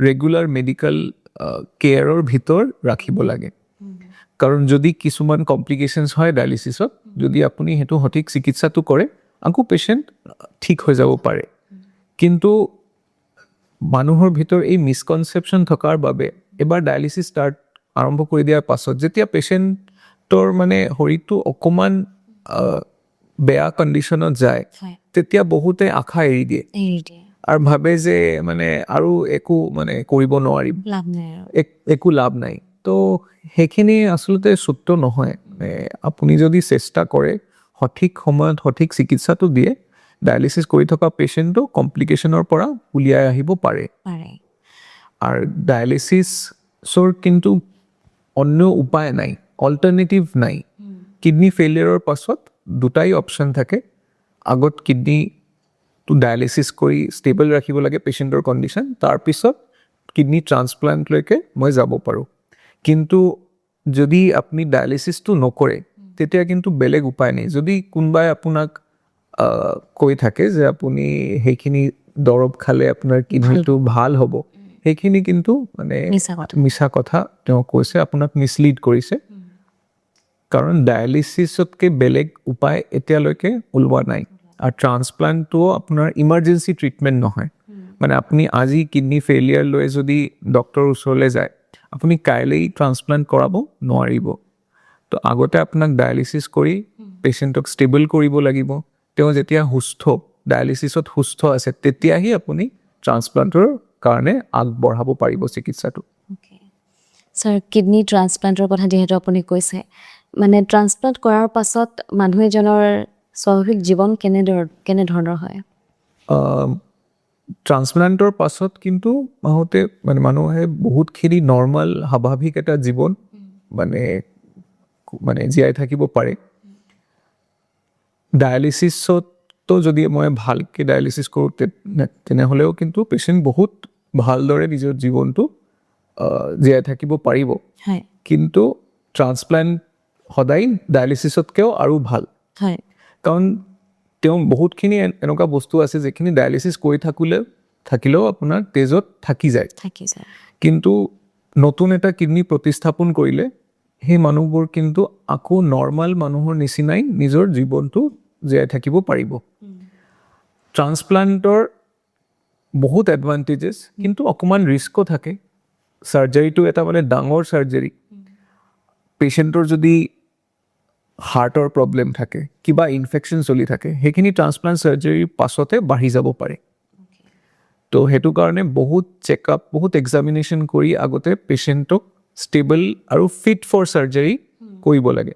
ৰেগুলাৰ মেডিকেল কেয়াৰৰ ভিতৰ ৰাখিব লাগে। কাৰণ যদি কিছুমান কমপ্লিকেশ্যনছ হয় ডায়েলিচিছত, যদি আপুনি সেইটো সঠিক চিকিৎসাটো কৰে, আকৌ পেচেণ্ট ঠিক হৈ যাব পাৰে। কিন্তু মানুহৰ ভিতৰত এই মিছকনচেপশ্যন থকাৰ বাবে এবাৰ ডায়েলিচিছ আৰম্ভ কৰি দিয়াৰ পাছত যেতিয়া পেচেণ্টৰ মানে শৰীৰটো অকণমান বেয়া কণ্ডিশ্যনত যায়, তেতিয়া বহুতে আশা এৰি দিয়ে আৰু ভাবে যে মানে আৰু একো মানে কৰিব নোৱাৰিম, একো লাভ নাই। তো সেইখিনি আচলতে সত্য নহয়। আপুনি যদি চেষ্টা কৰে, সঠিক সময়ত সঠিক চিকিৎসাটো দিয়ে, ডায়েলিচিছ কৰি থকা পেচেণ্টটো কমপ্লিকেশ্যনৰ পৰা উলিয়াই আহিব পাৰে। আৰু ডায়েলিচিছৰ কিন্তু অন্য উপায় নাই, অল্টাৰনেটিভ নাই। কিডনী ফেইলিয়াৰৰ পাছত দুটাই অপশ্যন থাকে। আগত কিডনীটো ডায়েলিচিছ কৰি ষ্টেবল ৰাখিব লাগে পেচেণ্টৰ কণ্ডিশ্যন, তাৰপিছত কিডনী ট্ৰান্সপ্লাণ্টলৈকে মই যাব পাৰোঁ। কিন্তু যদি আপুনি ডায়েলিচিছটো নকৰে, তেতিয়া কিন্তু বেলেগ উপায় নাই। যদি কোনোবাই আপোনাক কৈ থাকে যে আপুনি সেইখিনি দৰৱ খালে আপোনাৰ কিডনীটো ভাল হ'ব, সেইখিনি কিন্তু মানে মিছা কথা তেওঁ কৈছে, আপোনাক মিছলিড কৰিছে। কাৰণ ডায়েলিচিছতকৈ বেলেগ উপায় এতিয়ালৈকে ওলোৱা নাই। আৰু ট্ৰান্সপ্লাণ্টটোও আপোনাৰ ইমাৰ্জেঞ্চি ট্ৰিটমেণ্ট নহয়। মানে আপুনি আজি কিডনী ফেইলিয়াৰ লৈ যদি ডক্টৰৰ ওচৰলৈ যায়, আপুনি কাইলৈ ট্ৰান্সপ্লাণ্ট কৰাব নোৱাৰিব। তো আগতে আপোনাক ডায়েলিচিছ কৰি পেচেণ্টক ষ্টেবল কৰিব লাগিব। তেওঁ যেতিয়া ডায়েলিচিছত সুস্থ আছে, তেতিয়াহে আপুনি ট্ৰান্সপ্লাণ্টৰ কাৰণে আগবঢ়াব পাৰিব চিকিৎসাটো। ছাৰ, কিডনী ট্ৰান্সপ্লাণ্টৰ কথা যিহেতু আপুনি কৈছে, মানে ট্ৰান্সপ্লাণ্ট কৰাৰ পাছত মানুহ এজনৰ স্বাভাৱিক জীৱন কেনেধৰণৰ হয়? ট্ৰান্সপ্লাণ্টৰ পাছত কিন্তু মানুহে বহুতখিনি নৰ্মেল স্বাভাৱিক এটা জীৱন মানে জীয়াই থাকিব পাৰে। ডায়েলিচিছতো যদি মই ভালকৈ ডায়েলিচিছ কৰোঁ, তেনেহ'লেও কিন্তু পেচেণ্ট বহুত ভালদৰে নিজৰ জীৱনটো জীয়াই থাকিব পাৰিব। কিন্তু ট্ৰান্সপ্লাণ্ট সদায় ডায়েলিচিছতকৈও আৰু ভাল। কাৰণ তেওঁ বহুতখিনি এনেকুৱা বস্তু আছে যিখিনি ডায়েলিচিছ কৰি থাকিলেও আপোনাৰ তেজত থাকি যায়। কিন্তু নতুন এটা কিডনী প্ৰতিস্থাপন কৰিলে সেই মানুহবোৰ কিন্তু আকৌ নৰ্মেল মানুহৰ নিচিনাই নিজৰ জীৱনটো জীয়াই থাকিব পাৰিব। ট্ৰান্সপ্লাণ্টৰ বহুত এডভান্টেজেছ, কিন্তু অকণমান ৰিস্কো থাকে। চাৰ্জাৰীটো এটা মানে ডাঙৰ চাৰ্জাৰী। পেচেণ্টৰ যদি হাৰ্টৰ প্ৰব্লেম থাকে, কিবা ইনফেকশ্যন চলি থাকে, সেইখিনি ট্ৰান্সপ্লাণ্ট চাৰ্জাৰীৰ পাছতে বাঢ়ি যাব পাৰে। তো সেইটো কাৰণে বহুত চেকআপ, বহুত এক্সামিনেশ্যন কৰি আগতে পেচেণ্টক ষ্টেবল আৰু ফিট ফৰ চাৰ্জাৰী কৰিব লাগে।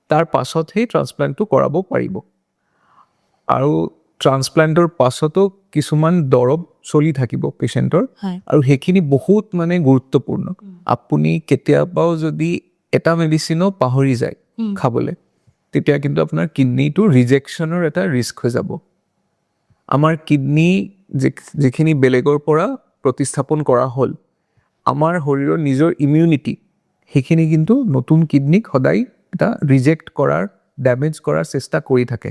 তাৰ পাছতহে ট্ৰান্সপ্লাণ্টটো কৰাব পাৰিব। আৰু ট্ৰান্সপ্লাণ্টৰ পাছতো কিছুমান দৰৱ চলি থাকিব পেচেণ্টৰ, আৰু সেইখিনি বহুত মানে গুৰুত্বপূৰ্ণ। আপুনি কেতিয়াবাও যদি এটা মেডিচিনো পাহৰি যায় খাবলৈ, তেতিয়া কিন্তু আপোনাৰ কিডনীটো ৰিজেকশ্যনৰ এটা ৰিস্ক হৈ যাব। আমাৰ কিডনী যিখিনি বেলেগৰ পৰা প্ৰতিস্থাপন কৰা হ'ল, আমাৰ শৰীৰৰ নিজৰ ইমিউনিটি, সেইখিনি কিন্তু নতুন কিডনীক সদায় এটা ৰিজেক্ট কৰাৰ, ডেমেজ কৰাৰ চেষ্টা কৰি থাকে।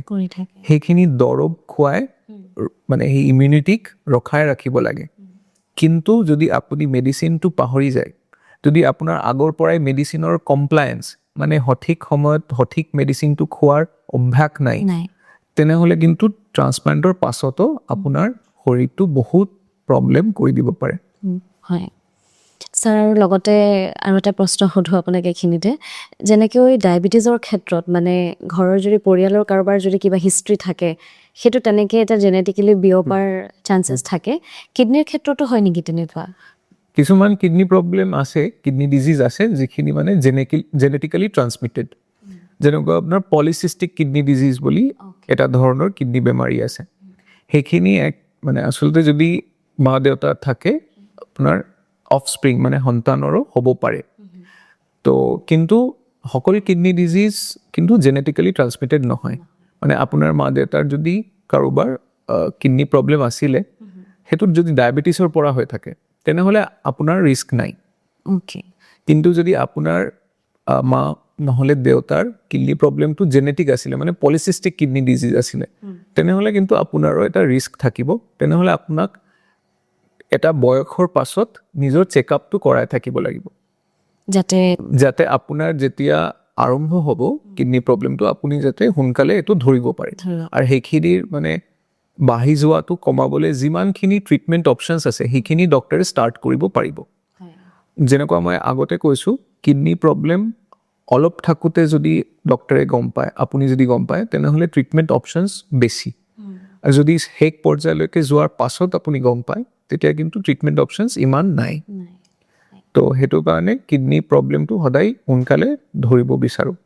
সেইখিনি দৰৱ খুৱাই মানে সেই ইমিউনিটিক ৰখাই ৰাখিব লাগে। কিন্তু যদি আপুনি মেডিচিনটো পাহৰি যায়, যদি আপোনাৰ আগৰ পৰাই মেডিচিনৰ কমপ্লায়েন্স, মানে সঠিক সময়ত সঠিক মেডিচিনটো খোৱাৰ অভ্যাস নাই, তেনেহ'লে কিন্তু ট্ৰান্সপ্লাণ্টৰ পাছতো আপোনাৰ শৰীৰটো বহুত প্ৰব্লেম কৰি দিব পাৰে। হয় ছাৰ, আৰু লগতে আৰু এটা প্ৰশ্ন সোধোঁ আপোনাক এইখিনিতে। যেনেকৈ ডায়েবেটিছৰ ক্ষেত্ৰত মানে ঘৰৰ যদি পৰিয়ালৰ কাৰোবাৰ যদি কিবা হিষ্ট্ৰী থাকে, সেইটো তেনেকৈ এটা জেনেটিকেলি বিয়পাৰ চান্সেছ থাকে। কিডনীৰ ক্ষেত্ৰতো হয় নেকি তেনেকুৱা? কিছুমান কিডনী প্ৰব্লেম আছে, কিডনী ডিজিজ আছে, যিখিনি মানে জেনেটিকেলি ট্ৰান্সমিটেড। যেনেকুৱা আপোনাৰ পলিচিষ্টিক কিডনী ডিজিজ বুলি এটা ধৰণৰ কিডনী বেমাৰী আছে। সেইখিনি মানে আচলতে যদি মা দেউতা থাকে, আপোনাৰ অফস্প্ৰিং মানে সন্তানৰো হ'ব পাৰে। তো কিন্তু সকল কিডনি ডিজিজ কিন্তু জেনেটিক্যালি ট্ৰান্সমিটেড নহয় মানে আপোনাৰ মা দেউতাৰ যদি কাৰোবাৰ কিডনি প্ৰব্লেম আছিলে সেইটোত যদি ডায়েবেটিছৰ পৰা হৈ থাকে তেনেহ'লে আপোনাৰ ৰিস্ক নাই অ'কে কিন্তু যদি আপোনাৰ মা নহ'লে দেউতাৰ কিডনি প্ৰব্লেমটো জেনেটিক আছিলে মানে পলিচিষ্টিক কিডনি ডিজিজ আছিলে তেনেহ'লে কিন্তু আপোনাৰো এটা ৰিস্ক থাকিব তেনেহ'লে আপোনাক এটা বয়সৰ পাছত নিজৰ চেকআপটো কৰাই থাকিব লাগিব যাতে আপোনাৰ যেতিয়া আৰম্ভ হ'ব কিডনি প্ৰব্লেমটো আপুনি যাতে সোনকালে এইটো ধৰিব পাৰে আৰু সেইখিনিৰ মানে বাঢ়ি যোৱাটো কমাবলৈ যিমানখিনি ট্ৰিটমেণ্ট অপশ্যনছ আছে সেইখিনি ডক্টৰে ষ্টাৰ্ট কৰিব পাৰিব যেনেকুৱা মই আগতে কৈছোঁ কিডনি প্ৰব্লেম অলপ থাকোঁতে যদি ডক্টৰে গম পায় আপুনি যদি গম পায় তেনেহ'লে ট্ৰিটমেণ্ট অপশ্যনছ বেছি আৰু যদি শেষ পৰ্যায়লৈকে যোৱাৰ পাছত আপুনি গম পায় তেতিয়া কিন্তু ট্ৰিটমেণ্ট অপশ্যনছ ইমান নাই তো সেইটো কাৰণে কিডনি প্ৰব্লেমটো সদায় সোনকালে ধৰিব বিচাৰোঁ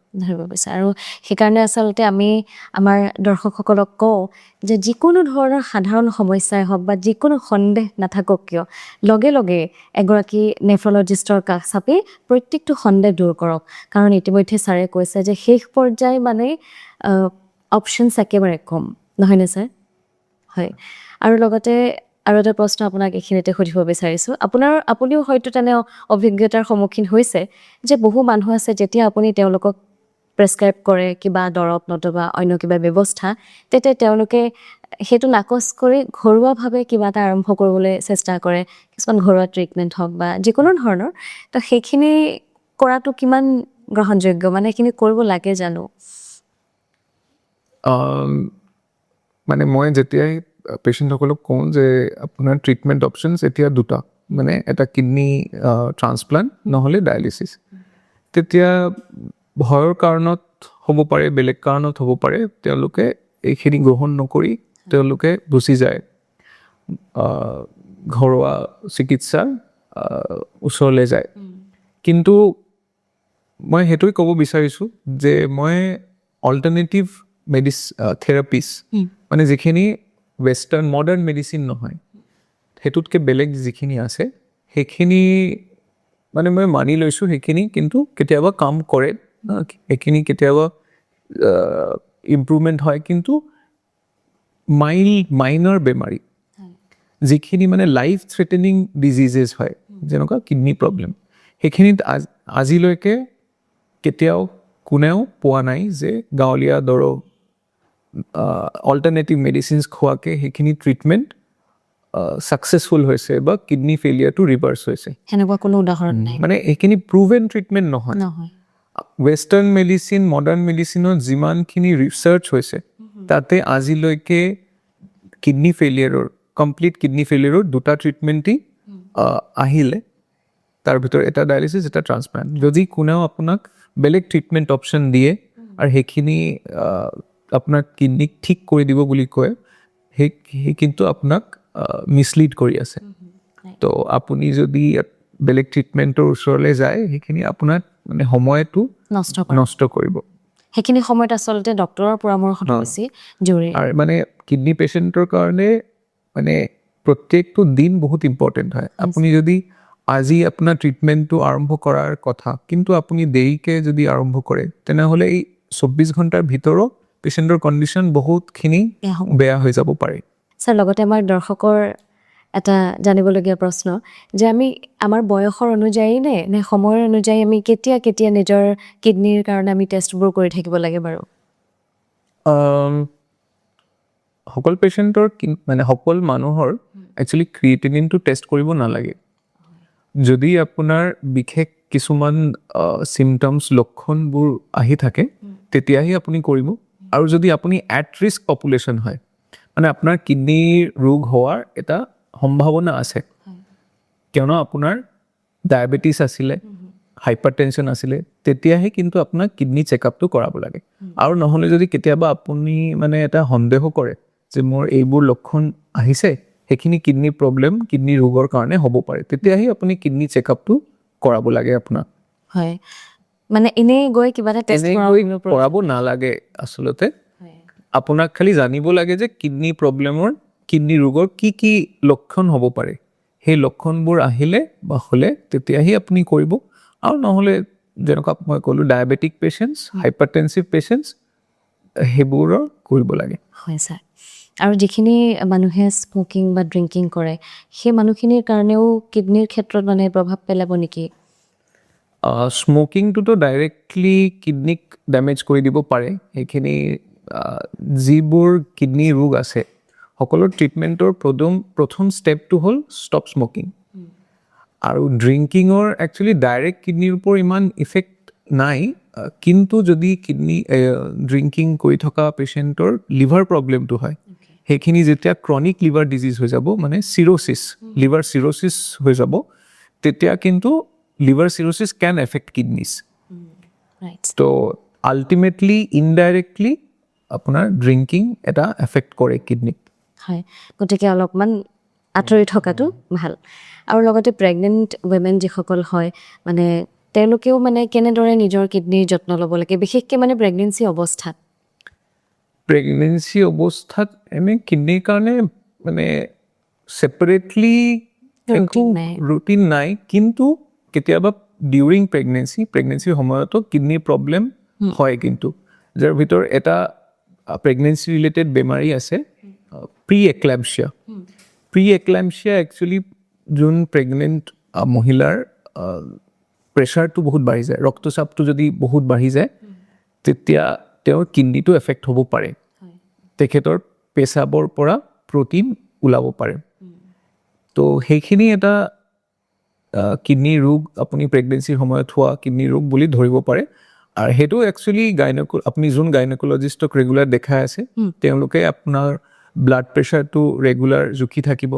আৰু সেইকাৰণে আচলতে আমি আমাৰ দৰ্শকসকলক কওঁ যে যিকোনো ধৰণৰ সাধাৰণ সমস্যাই হওক বা যিকোনো সন্দেহ নাথাকক কিয় লগে লগে এগৰাকী নেফ্ৰলজিষ্টৰ কাষ চাপি প্ৰত্যেকটো সন্দেহ দূৰ কৰক কাৰণ ইতিমধ্যে ছাৰে কৈছে যে শেষ পৰ্যায় মানে অপশ্যনছ একেবাৰে কম নহয়নে ছাৰ হয় আৰু লগতে আৰু এটা প্ৰশ্ন আপোনাক এইখিনিতে সুধিব বিচাৰিছোঁ আপুনিও হয়তো তেনে অভিজ্ঞতাৰ সন্মুখীন হৈছে যে বহু মানুহ আছে যেতিয়া আপুনি তেওঁলোকক প্ৰেছক্ৰাইব কৰে কিবা দৰৱ নতুবা অন্য কিবা ব্যৱস্থা তেতিয়া তেওঁলোকে সেইটো নাকচ কৰি ঘৰুৱাভাৱে কিবা এটা আৰম্ভ কৰিবলৈ চেষ্টা কৰে কিছুমান ঘৰুৱা ট্ৰিটমেণ্ট হওক বা যিকোনো ধৰণৰ তো সেইখিনি কৰাটো কিমান গ্ৰহণযোগ্য মানে এইখিনি কৰিব লাগে জানো মানে মই যেতিয়াই পেচেণ্টসকলক কওঁ যে আপোনাৰ ট্ৰিটমেণ্ট অপশ্যনছ এতিয়া দুটা মানে এটা কিডনি ট্ৰান্সপ্লাণ্ট নহ'লে ডায়েলিচিছ তেতিয়া ভয়ৰ কাৰণত হ'ব পাৰে বেলেগ কাৰণত হ'ব পাৰে তেওঁলোকে এইখিনি গ্ৰহণ নকৰি তেওঁলোকে গুচি যায় ঘৰুৱা চিকিৎসাৰ ওচৰলৈ যায় কিন্তু মই সেইটোৱে ক'ব বিচাৰিছোঁ যে মই অল্টাৰনেটিভ থেৰাপিছ মানে যিখিনি ৱেষ্টাৰ্ণ মডাৰ্ণ মেডিচিন নহয় সেইটোতকৈ বেলেগ যিখিনি আছে সেইখিনি মানে মই মানি লৈছোঁ সেইখিনি কিন্তু কেতিয়াবা কাম কৰে সেইখিনি কেতিয়াবা ইম্প্ৰুভমেণ্ট হয় কিন্তু মাইনৰ বেমাৰী যিখিনি মানে লাইফ থ্ৰেটেনিং ডিজিজেছ হয় যেনেকুৱা কিডনি প্ৰব্লেম সেইখিনিত আজিলৈকে কেতিয়াও কোনেও পোৱা নাই যে গাঁৱলীয়া দৰৱ অল্টাৰনেটিভ মেডিচিনছ খোৱাকৈ সেইখিনি ট্ৰিটমেণ্ট ছাকচেছফুল হৈছে বা কিডনি ফেইলিয়াৰটো ৰিভাৰ্ছ হৈছে সেনেকুৱা কোনো উদাহৰণ নাই মানে এইখিনি প্ৰুভেন ট্ৰিটমেণ্ট নহয় ৱেষ্টাৰ্ণ মেডিচিন মডাৰ্ণ মেডিচিনত যিমানখিনি ৰিচাৰ্চ হৈছে তাতে আজিলৈকে কিডনি ফেইলিয়াৰৰ কমপ্লিট কিডনি ফেইলিয়াৰৰ দুটা ট্ৰিটমেণ্টেই আহিলে তাৰ ভিতৰত এটা ডায়েলিচিছ এটা ট্ৰান্সপ্লাণ্ট যদি কোনেও আপোনাক বেলেগ ট্ৰিটমেণ্ট অপশ্যন দিয়ে আৰু সেইখিনি আপোনাক কিডনিক ঠিক কৰি দিব বুলি কয় সেই কিন্তু আপোনাক মিছলিড কৰি আছে তো আপুনি যদি বেলেগ ট্ৰিটমেণ্টৰ ওচৰলৈ যায় সেইখিনি আপোনাক মানে সময়টো নষ্ট কৰিব সেইখিনি সময়ত আচলতে ডক্টৰৰ পৰামৰ্শটো বেছি জৰুৰী আৰু মানে কিডনি পেচেণ্টৰ কাৰণে মানে প্ৰত্যেকটো দিন বহুত ইম্পৰ্টেণ্ট হয় আপুনি যদি আজি আপোনাৰ ট্ৰিটমেণ্টটো আৰম্ভ কৰাৰ কথা কিন্তু আপুনি দেৰিকৈ যদি আৰম্ভ কৰে তেনেহ'লে এই 24 ঘণ্টাৰ ভিতৰত পেচেণ্টৰ কণ্ডিশ্যন বহুতখিনি বেয়া হৈ যাব পাৰে ছাৰ লগতে আমাৰ দৰ্শকৰ এটা জানিবলগীয়া প্ৰশ্ন যে আমি আমাৰ বয়সৰ অনুযায়ী নে সময়ৰ অনুযায়ী আমি কেতিয়া নিজৰ কিডনিৰ কাৰণে আমি টেষ্টবোৰ কৰি থাকিব লাগে বাৰু সকলো পেচেণ্টৰ মানে সকলো মানুহৰ একচুৱেলি ক্ৰিয়েটিনিনটো টেষ্ট কৰিব নালাগে যদি আপোনাৰ বিশেষ কিছুমান চিমটমছ লক্ষণবোৰ আহি থাকে তেতিয়াহে আপুনি কৰিব আৰু যদি আপুনি এট ৰিস্ক পপুলেশ্যন হয় মানে আপোনাৰ কিডনিৰ ৰোগ হোৱাৰ এটা সম্ভাৱনা আছে কিয়নো আপোনাৰ ডায়েবেটিছ আছিলে হাইপাৰটেনশ্যন আছিলে তেতিয়াহে কিন্তু আপোনাক কিডনি চেকআপটো কৰাব লাগে আৰু নহ'লে যদি কেতিয়াবা আপুনি মানে এটা সন্দেহ কৰে যে মোৰ এইবোৰ লক্ষণ আহিছে সেইখিনি কিডনি প্ৰব্লেম কিডনি ৰোগৰ কাৰণে হ'ব পাৰে তেতিয়াহে আপুনি কিডনি চেকআপটো কৰাব লাগে আপোনাক হয় মানে এনেই গৈ কিবা এটা টেষ্ট কৰাব নালাগে আচলতে আপোনাক খালি জানিব লাগে যে কিডনি প্ৰব্লেমৰ কিডনি ৰোগৰ কি লক্ষণ হ'ব পাৰে সেই লক্ষণবোৰ আহিলে বা হ'লে তেতিয়াহে আপুনি কৰিব আৰু নহ'লে যেনেকুৱা মই ক'লোঁ ডায়েবেটিক পেচেণ্টছ, হাইপাৰটেনছিভ পেচেণ্টছ সেইবোৰৰ কৰিব লাগে। হয় ছাৰ। আৰু যিখিনি মানুহে স্মকিং বা ড্ৰিংকিং কৰে সেই মানুহখিনিৰ কাৰণেও কিডনীৰ ক্ষেত্ৰত মানে প্ৰভাৱ পেলাব নেকি? স্মকিংটোতো ডাইৰেক্টলি কিডনীক ডেমেজ কৰি দিব পাৰে। সেইখিনি যিবোৰ কিডনী ৰোগ আছে সকলো ট্ৰিটমেণ্টৰ প্ৰথম ষ্টেপটো হ'ল ষ্টপ স্মকিং। আৰু ড্ৰিংকিঙৰ একচুৱেলি ডাইৰেক্ট কিডনীৰ ওপৰত ইমান ইফেক্ট নাই, কিন্তু যদি কিডনী ড্ৰিংকিং কৰি থকা পেচেণ্টৰ লিভাৰ প্ৰব্লেমটো হয়, সেইখিনি যেতিয়া ক্ৰনিক লিভাৰ ডিজিজ হৈ যাব, মানে চিৰ'চিছ, লিভাৰ চিৰ'চিছ হৈ যাব, তেতিয়া কিন্তু লিভাৰ চিৰ'চিছ কেন এফেক্ট কিডনিজ। ৰাইট। তো আল্টিমেটলি ইনডাইৰেক্টলি আপোনাৰ ড্ৰিংকিং এটা এফেক্ট কৰে কিডনীক। হয়, গতিকে অলপমান আঁতৰি থকাটো ভাল। আৰু লগতে প্ৰেগনেণ্ট ৱিমেন যিসকল হয় মানে তেওঁলোকেও মানে কেনেদৰে নিজৰ কিডনীৰ যত্ন ল'ব লাগে, বিশেষকৈ মানে প্ৰেগনেঞ্চি অৱস্থাত? প্ৰেগনেঞ্চি অৱস্থাত এনে কিডনীৰ কাৰণে মানে ছেপাৰেটলি একো ৰুটিন নাই, কিন্তু কেতিয়াবা ডিউৰিং প্ৰেগনেঞ্চিৰ সময়তো কিডনীৰ প্ৰব্লেম হয়। কিন্তু যাৰ ভিতৰত এটা প্ৰেগনেঞ্চি ৰিলেটেড বেমাৰী আছে, প্ৰি এক্লেম্পচিয়া একচুৱেলি যোন প্ৰেগনেণ্ট মহিলাৰ প্ৰেছাৰটো বহুত বাঢ়ি যায়, ৰক্তচাপটো যদি বহুত বাঢ়ি যায়, তেতিয়া তেওঁৰ কিডনীটো এফেক্ট হ'ব পাৰে। তেখেতৰ পেচাবৰ পৰা প্ৰ'টিন ওলাব পাৰে। তো সেইখিনি এটা কিডনী ৰোগ, আপুনি প্ৰেগনেঞ্চিৰ সময়ত হোৱা কিডনী ৰোগ বুলি ধৰিব পাৰে। আৰু সেইটো একচুৱেলি আপুনি যোন গাইনকলজিষ্টক ৰেগুলাৰ দেখাই আছে তেওঁলোকে আপোনাৰ ব্লাড প্ৰেছাৰটো ৰেগুলাৰ জুখি থাকিব।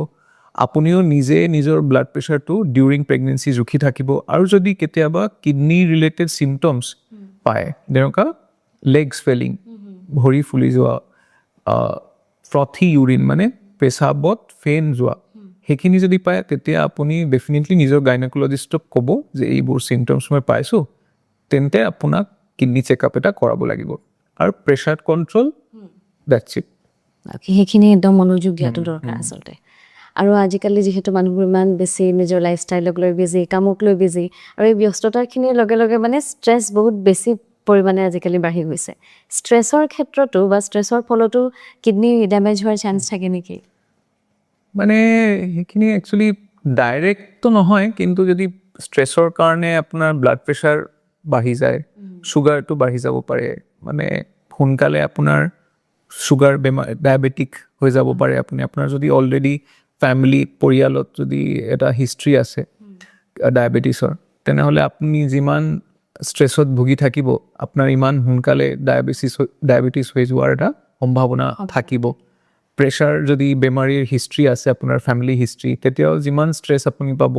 আপুনিও নিজে নিজৰ ব্লাড প্ৰেছাৰটো ডিউৰিং প্ৰেগনেঞ্চি জুখি থাকিব। আৰু যদি কেতিয়াবা কিডনী ৰিলেটেড চিমটমছ পায়, যেনেকুৱা লেগ স্বেলিং, ভৰি ফুলি যোৱা, ফ্ৰথি ইউৰিন মানে পেচাবত ফেন যোৱা, সেইখিনি যদি পায় তেতিয়া আপুনি ডেফিনেটলি নিজৰ গাইনকলজিষ্টক ক'ব যে এইবোৰ চিমটমছ মই পাইছোঁ, তেন্তে আপোনাক কিডনী চেকআপ এটা কৰাব লাগিব। আৰু প্ৰেছাৰ কণ্ট্ৰল, ডেটছ ইট। সেইখিনি একদম মনোযোগ দিয়াটো দৰকাৰ আচলতে। আৰু আজিকালি যিহেতু মানুহবোৰ ইমান বেছি নিজৰ লাইফষ্টাইলক লৈ বিজি, কামক লৈ বিজি, আৰু এই ব্যস্ততাখিনিৰ লগে লগে মানে ষ্ট্ৰেছ বহুত বেছি পৰিমাণে আজিকালি বাঢ়ি গৈছে। ষ্ট্ৰেছৰ ক্ষেত্ৰতো বা ষ্ট্ৰেছৰ ফলতো কিডনী ডেমেজ হোৱাৰ চান্স থাকে নেকি? মানে সেইখিনি একচুৱেলি ডাইৰেক্টটো নহয়, কিন্তু যদি ষ্ট্ৰেছৰ কাৰণে আপোনাৰ ব্লাড প্ৰেছাৰ বাঢ়ি যায়, চুগাৰটো বাঢ়ি যাব পাৰে, মানে সোনকালে আপোনাৰ চুগাৰ বেমাৰ, ডায়েবেটিক হৈ যাব পাৰে। আপোনাৰ যদি অলৰেডি পৰিয়ালত যদি এটা হিষ্ট্ৰী আছে ডায়েবেটিছৰ, তেনেহ'লে আপুনি যিমান ষ্ট্ৰেছত ভুগি থাকিব, আপোনাৰ ইমান সোনকালে ডায়েবেটিছ হৈ যোৱাৰ এটা সম্ভাৱনা থাকিব। প্ৰেছাৰ যদি বেমাৰীৰ হিষ্ট্ৰী আছে, আপোনাৰ ফেমিলি হিষ্ট্ৰী, তেতিয়াও যিমান ষ্ট্ৰেছ আপুনি পাব,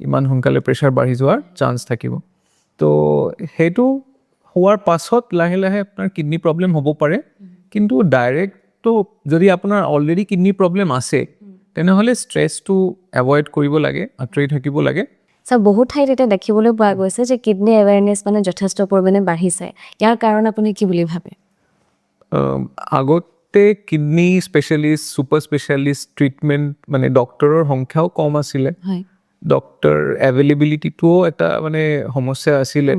ইমান সোনকালে প্ৰেছাৰ বাঢ়ি যোৱাৰ চান্স থাকিব। তো সেইটো হোৱাৰ পাছত লাহে লাহে আপোনাৰ কিডনী প্ৰব্লেম হ'ব পাৰে। কিন্তু ডাইৰেক্টটো যদি আপোনাৰ অলৰেডি কিডনী প্ৰব্লেম আছে, তেনেহ'লে ষ্ট্ৰেছটো এভইড কৰিব লাগে, আঁতৰি থাকিব লাগে। ছাৰ, বহুত ঠাইত এতিয়া দেখিবলৈ পোৱা গৈছে যে কিডনী এৱেৰনেছ মানে যথেষ্ট পৰিমাণে বাঢ়িছে। ইয়াৰ কাৰণ আপুনি কি বুলি ভাবে? আগতে kidney specialist, super specialist treatment মানে ডক্টৰৰ সংখ্যাও কম আছিলে। ডক্টৰ এভেইলেবিলিটিটোও এটা মানে সমস্যা আছিলে।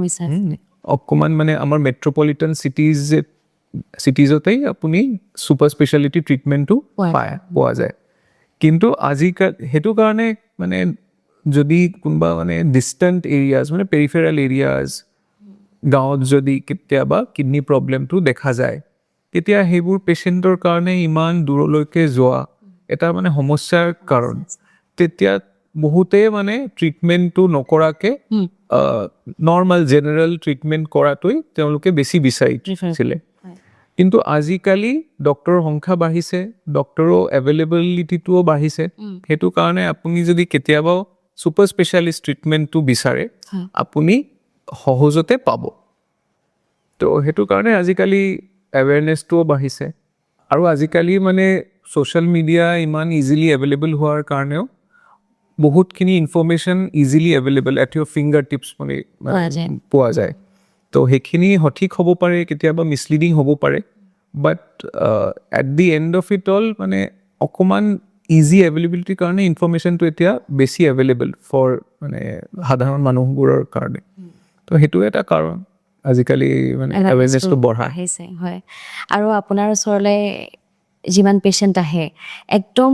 অকণমান মানে আমাৰ মেট্ৰপলিটন চিটিজতেই আপুনি ছুপাৰ স্পেচিয়েলিটি ট্ৰিটমেণ্টটো পোৱা যায়। কিন্তু আজিকালি সেইটো কাৰণে মানে যদি কোনোবা মানে ডিষ্টেণ্ট এৰিয়াজ, মানে পেৰিফেৰাল এৰিয়াজ, গাঁৱত যদি কেতিয়াবা কিডনী প্ৰব্লেমটো দেখা যায়, তেতিয়া সেইবোৰ পেচেণ্টৰ কাৰণে ইমান দূৰলৈকে যোৱা এটা মানে সমস্যাৰ কাৰণ। তেতিয়া বহুতেই মানে ট্ৰিটমেণ্টটো নকৰাকে নৰ্মেল জেনেৰেল ট্ৰিটমেণ্ট কৰাটোৱেই তেওঁলোকে বেছি বিচাৰিছিলে। কিন্তু আজিকালি ডক্টৰৰ সংখ্যা বাঢ়িছে, ডক্টৰৰ এভেইলেবিলিটিটোও বাঢ়িছে। সেইটো কাৰণে আপুনি যদি কেতিয়াবা ছুপাৰ স্পেচিয়েলিষ্ট ট্ৰিটমেণ্টটো বিচাৰে, আপুনি সহজতে পাব। তো সেইটো কাৰণে আজিকালি এৱেৰনেছটোও বাঢ়িছে। আৰু আজিকালি মানে ছ'চিয়েল মিডিয়া ইমান ইজিলি এভেইলেবল হোৱাৰ কাৰণেও বহুতখিনি information easily available at your finger tips মানে পোৱা যায়। তো সেইখিনি সঠিক হ'ব পাৰে, কেতিয়াবা মিছলিডিং হ'ব পাৰে। But at the end of it all মানে অকণমান ইজি এভেইলেবিলিটিৰ কাৰণে ইনফৰ্মেশ্যনটো এতিয়া বেছি এভেইলেবল ফৰ মানে সাধাৰণ মানুহবোৰৰ কাৰণে। তো সেইটো এটা কাৰণ আজিকালি মানে এৱেৰনেছটো বঢ়া আহিছে হয় আৰু আপোনাৰ ওচৰলৈ যিমান পেচেণ্ট আহে একদম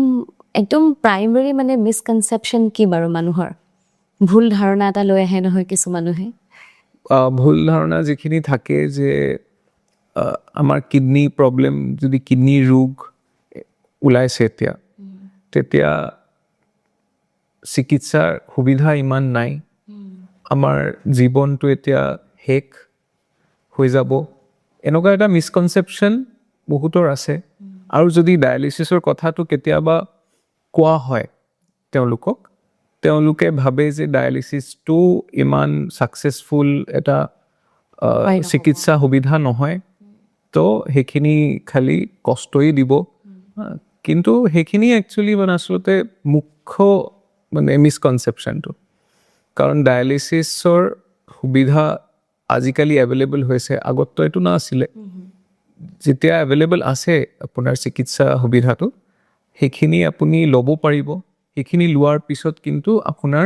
একদম প্ৰাইমেৰী মানে মিছকনচেপশ্যন কি বাৰু মানুহৰ ভুল ধাৰণা এটা লৈ আহে নহয় কিছু মানুহে ভুল ধাৰণা যিখিনি থাকে যে আমাৰ কিডনী প্ৰব্লেম যদি কিডনী ৰোগ ওলাইছে তেতিয়া চিকিৎসাৰ সুবিধা ইমান নাই আমাৰ জীৱনটো এতিয়া শেষ হৈ যাব এনেকুৱা এটা মিছকনচেপশ্যন বহুতৰ আছে আৰু যদি ডায়েলিচিছৰ কথাটো কেতিয়াবা কোৱা হয় তেওঁলোকে ভাবে যে ডায়েলিচিছটো ইমান ছাকচেছফুল এটা চিকিৎসা সুবিধা নহয় তো সেইখিনি খালি কষ্টই দিব কিন্তু সেইখিনি একচুৱেলি মানে আচলতে মুখ্য মানে মিছকনচেপশ্যনটো কাৰণ ডায়েলিচিছৰ সুবিধা আজিকালি এভেইলেবল হৈছে আগততো এইটো নাছিলে যেতিয়া এভেইলেবল আছে আপোনাৰ চিকিৎসা সুবিধাটো সেইখিনি আপুনি ল'ব পাৰিব সেইখিনি লোৱাৰ পিছত কিন্তু আপোনাৰ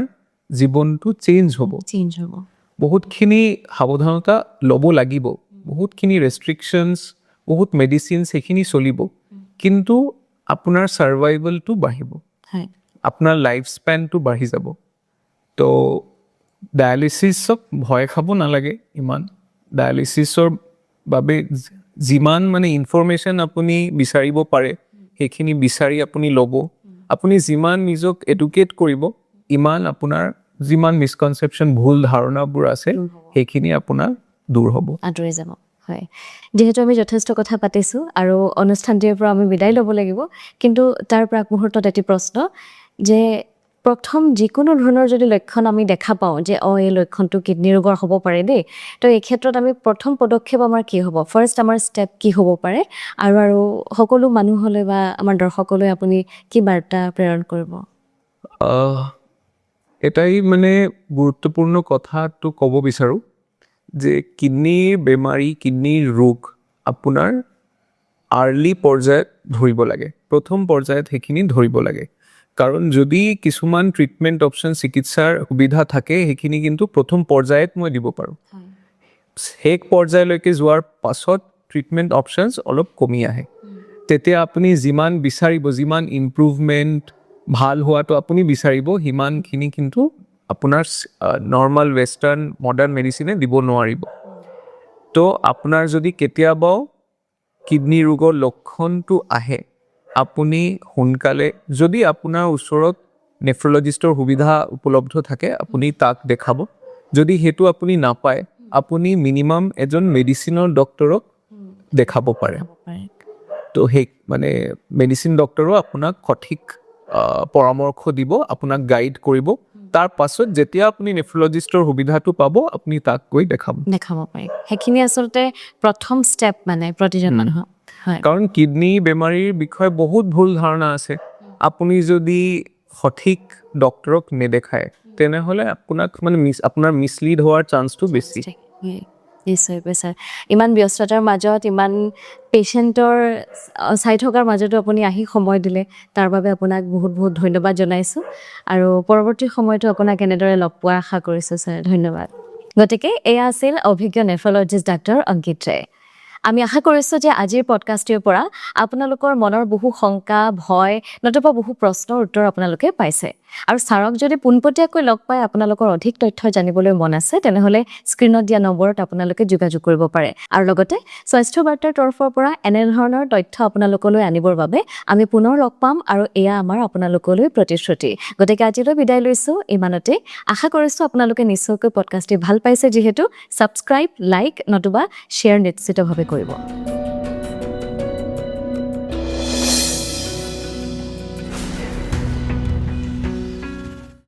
জীৱনটো চেঞ্জ হ'ব বহুতখিনি সাৱধানতা ল'ব লাগিব বহুতখিনি ৰেষ্ট্ৰিকশ্যনছ বহুত মেডিচিনছ সেইখিনি চলিব কিন্তু আপোনাৰ ছাৰ্ভাইভেলটো বাঢ়িব আপোনাৰ লাইফ স্পেনটো বাঢ়ি যাব তো ডায়েলিচিছক ভয় খাব নালাগে ইমান ডায়েলিচিছৰ বাবে যিমান মানে ইনফৰমেশ্যন আপুনি বিচাৰিব পাৰে সেইখিনি বিচাৰি আপুনি ল'ব আপুনি যিমান নিজক এডুকেট কৰিব ইমান আপোনাৰ যিমান মিছকনচেপশ্যন ভুল ধাৰণাবোৰ আছে সেইখিনি আপোনাৰ দূৰ হ'ব আঁতৰি যাব হয় যিহেতু আমি যথেষ্ট কথা পাতিছোঁ আৰু অনুষ্ঠানটিৰ পৰা আমি বিদায় ল'ব লাগিব কিন্তু তাৰ প্ৰাক মুহূৰ্তত এটি প্ৰশ্ন যে প্ৰথম যিকোনো ধৰণৰ যদি লক্ষণ আমি দেখা পাওঁ যে এই লক্ষণটো কিডনী ৰোগৰ হ'ব পাৰে দেই তো এই ক্ষেত্ৰত আমি প্ৰথম পদক্ষেপ আমাৰ কি হ'ব ফাৰ্ষ্ট আমাৰ ষ্টেপ কি হ'ব পাৰে আৰু সকলো মানুহলৈ বা আমাৰ দৰ্শকলৈ আপুনি কি বাৰ্তা প্ৰেৰণ কৰিব এটাই মানে গুৰুত্বপূৰ্ণ কথাটো ক'ব বিচাৰোঁ যে কিডনীৰ বেমাৰী কিডনীৰ ৰোগ আপোনাৰ আৰ্লি পৰ্যায়ত ধৰিব লাগে প্ৰথম পৰ্যায়ত সেইখিনি ধৰিব লাগে কাৰণ যদি কিছুমান ট্ৰিটমেণ্ট অপশ্যন চিকিৎসাৰ সুবিধা থাকে সেইখিনি কিন্তু প্ৰথম পৰ্যায়ত মই দিব পাৰোঁ শেষ পৰ্যায়লৈকে যোৱাৰ পাছত ট্ৰিটমেণ্ট অপশ্যনছ অলপ কমি আহে তেতিয়া আপুনি যিমান বিচাৰিব যিমান ইম্প্ৰুভমেণ্ট ভাল হোৱাটো আপুনি বিচাৰিব সিমানখিনি কিন্তু আপোনাৰ নৰ্মেল ৱেষ্টাৰ্ণ মডাৰ্ণ মেডিচিনে দিব নোৱাৰিব তো আপোনাৰ যদি কেতিয়াবাও কিডনী ৰোগৰ লক্ষণটো আহে আপুনি সোনকালে যদি আপোনাৰ ওচৰত নেফ্ৰলজিষ্টৰ সুবিধা উপলব্ধ থাকে আপুনি তাক দেখাব যদি সেইটো আপুনি নাপায় আপুনি মিনিমাম এজন মেডিচিনৰ ডক্তৰক দেখাব পাৰে তো সেই মানে মেডিচিন ডক্তৰো আপোনাক সঠিক পৰামৰ্শ দিব আপোনাক গাইড কৰিব তাৰ পাছত যেতিয়া আপুনি নেফ্ৰলজিষ্টৰ সুবিধাটো পাব আপুনি তাক গৈ দেখাব পাৰে সেইখিনি আচলতে প্ৰথম ষ্টেপ মানে প্ৰতিজন মানুহৰ কাৰণ কিডনী বেমাৰীৰ বিষয়ে বহুত ভুল ধাৰণা আছে আপুনি যদি সঠিক ডক্তৰক নেদেখায় তেনেহ'লে আপোনাক মানে আপোনাৰ মিছলিড হোৱাৰ চান্সটো বেছি নিশ্চয় ছাৰ ইমান ব্যস্ততাৰ মাজত ইমান পেচেণ্টৰ চাই থকাৰ মাজতো আপুনি আহি সময় দিলে তাৰ বাবে আপোনাক বহুত বহুত ধন্যবাদ জনাইছোঁ আৰু পৰৱৰ্তী সময়তো আপোনাক এনেদৰে লগ পোৱাৰ আশা কৰিছোঁ ছাৰ ধন্যবাদ গতিকে এয়া আছিল অভিজ্ঞ নেফ্ৰলজিষ্ট ডাক্তৰ অংকিত ৰায় আমি আশা কৰিছোঁ যে আজিৰ পডকাষ্টটোৰ পৰা আপোনালোকৰ মনৰ বহু শংকা ভয় নতুবা বহু প্ৰশ্নৰ উত্তৰ আপোনালোকে পাইছে আৰু ছাৰক যদি পোনপটীয়াকৈ লগ পাই আপোনালোকৰ অধিক তথ্য জানিবলৈ মন আছে তেনেহ'লে স্ক্ৰীণত দিয়া নম্বৰত আপোনালোকে যোগাযোগ কৰিব পাৰে আৰু লগতে স্বাস্থ্য বাৰ্তাৰ তৰফৰ পৰা এনেধৰণৰ তথ্য আপোনালোকলৈ আনিবৰ বাবে আমি পুনৰ লগ পাম আৰু এয়া আমাৰ আপোনালোকলৈ প্ৰতিশ্ৰুতি গতিকে আজিলৈ বিদায় লৈছোঁ ইমানতে আশা কৰিছোঁ আপোনালোকে নিশ্চয়কৈ পডকাষ্টটি ভাল পাইছে যিহেতু ছাবস্ক্ৰাইব লাইক নতুবা শ্বেয়াৰ নিশ্চিতভাৱে কৰিব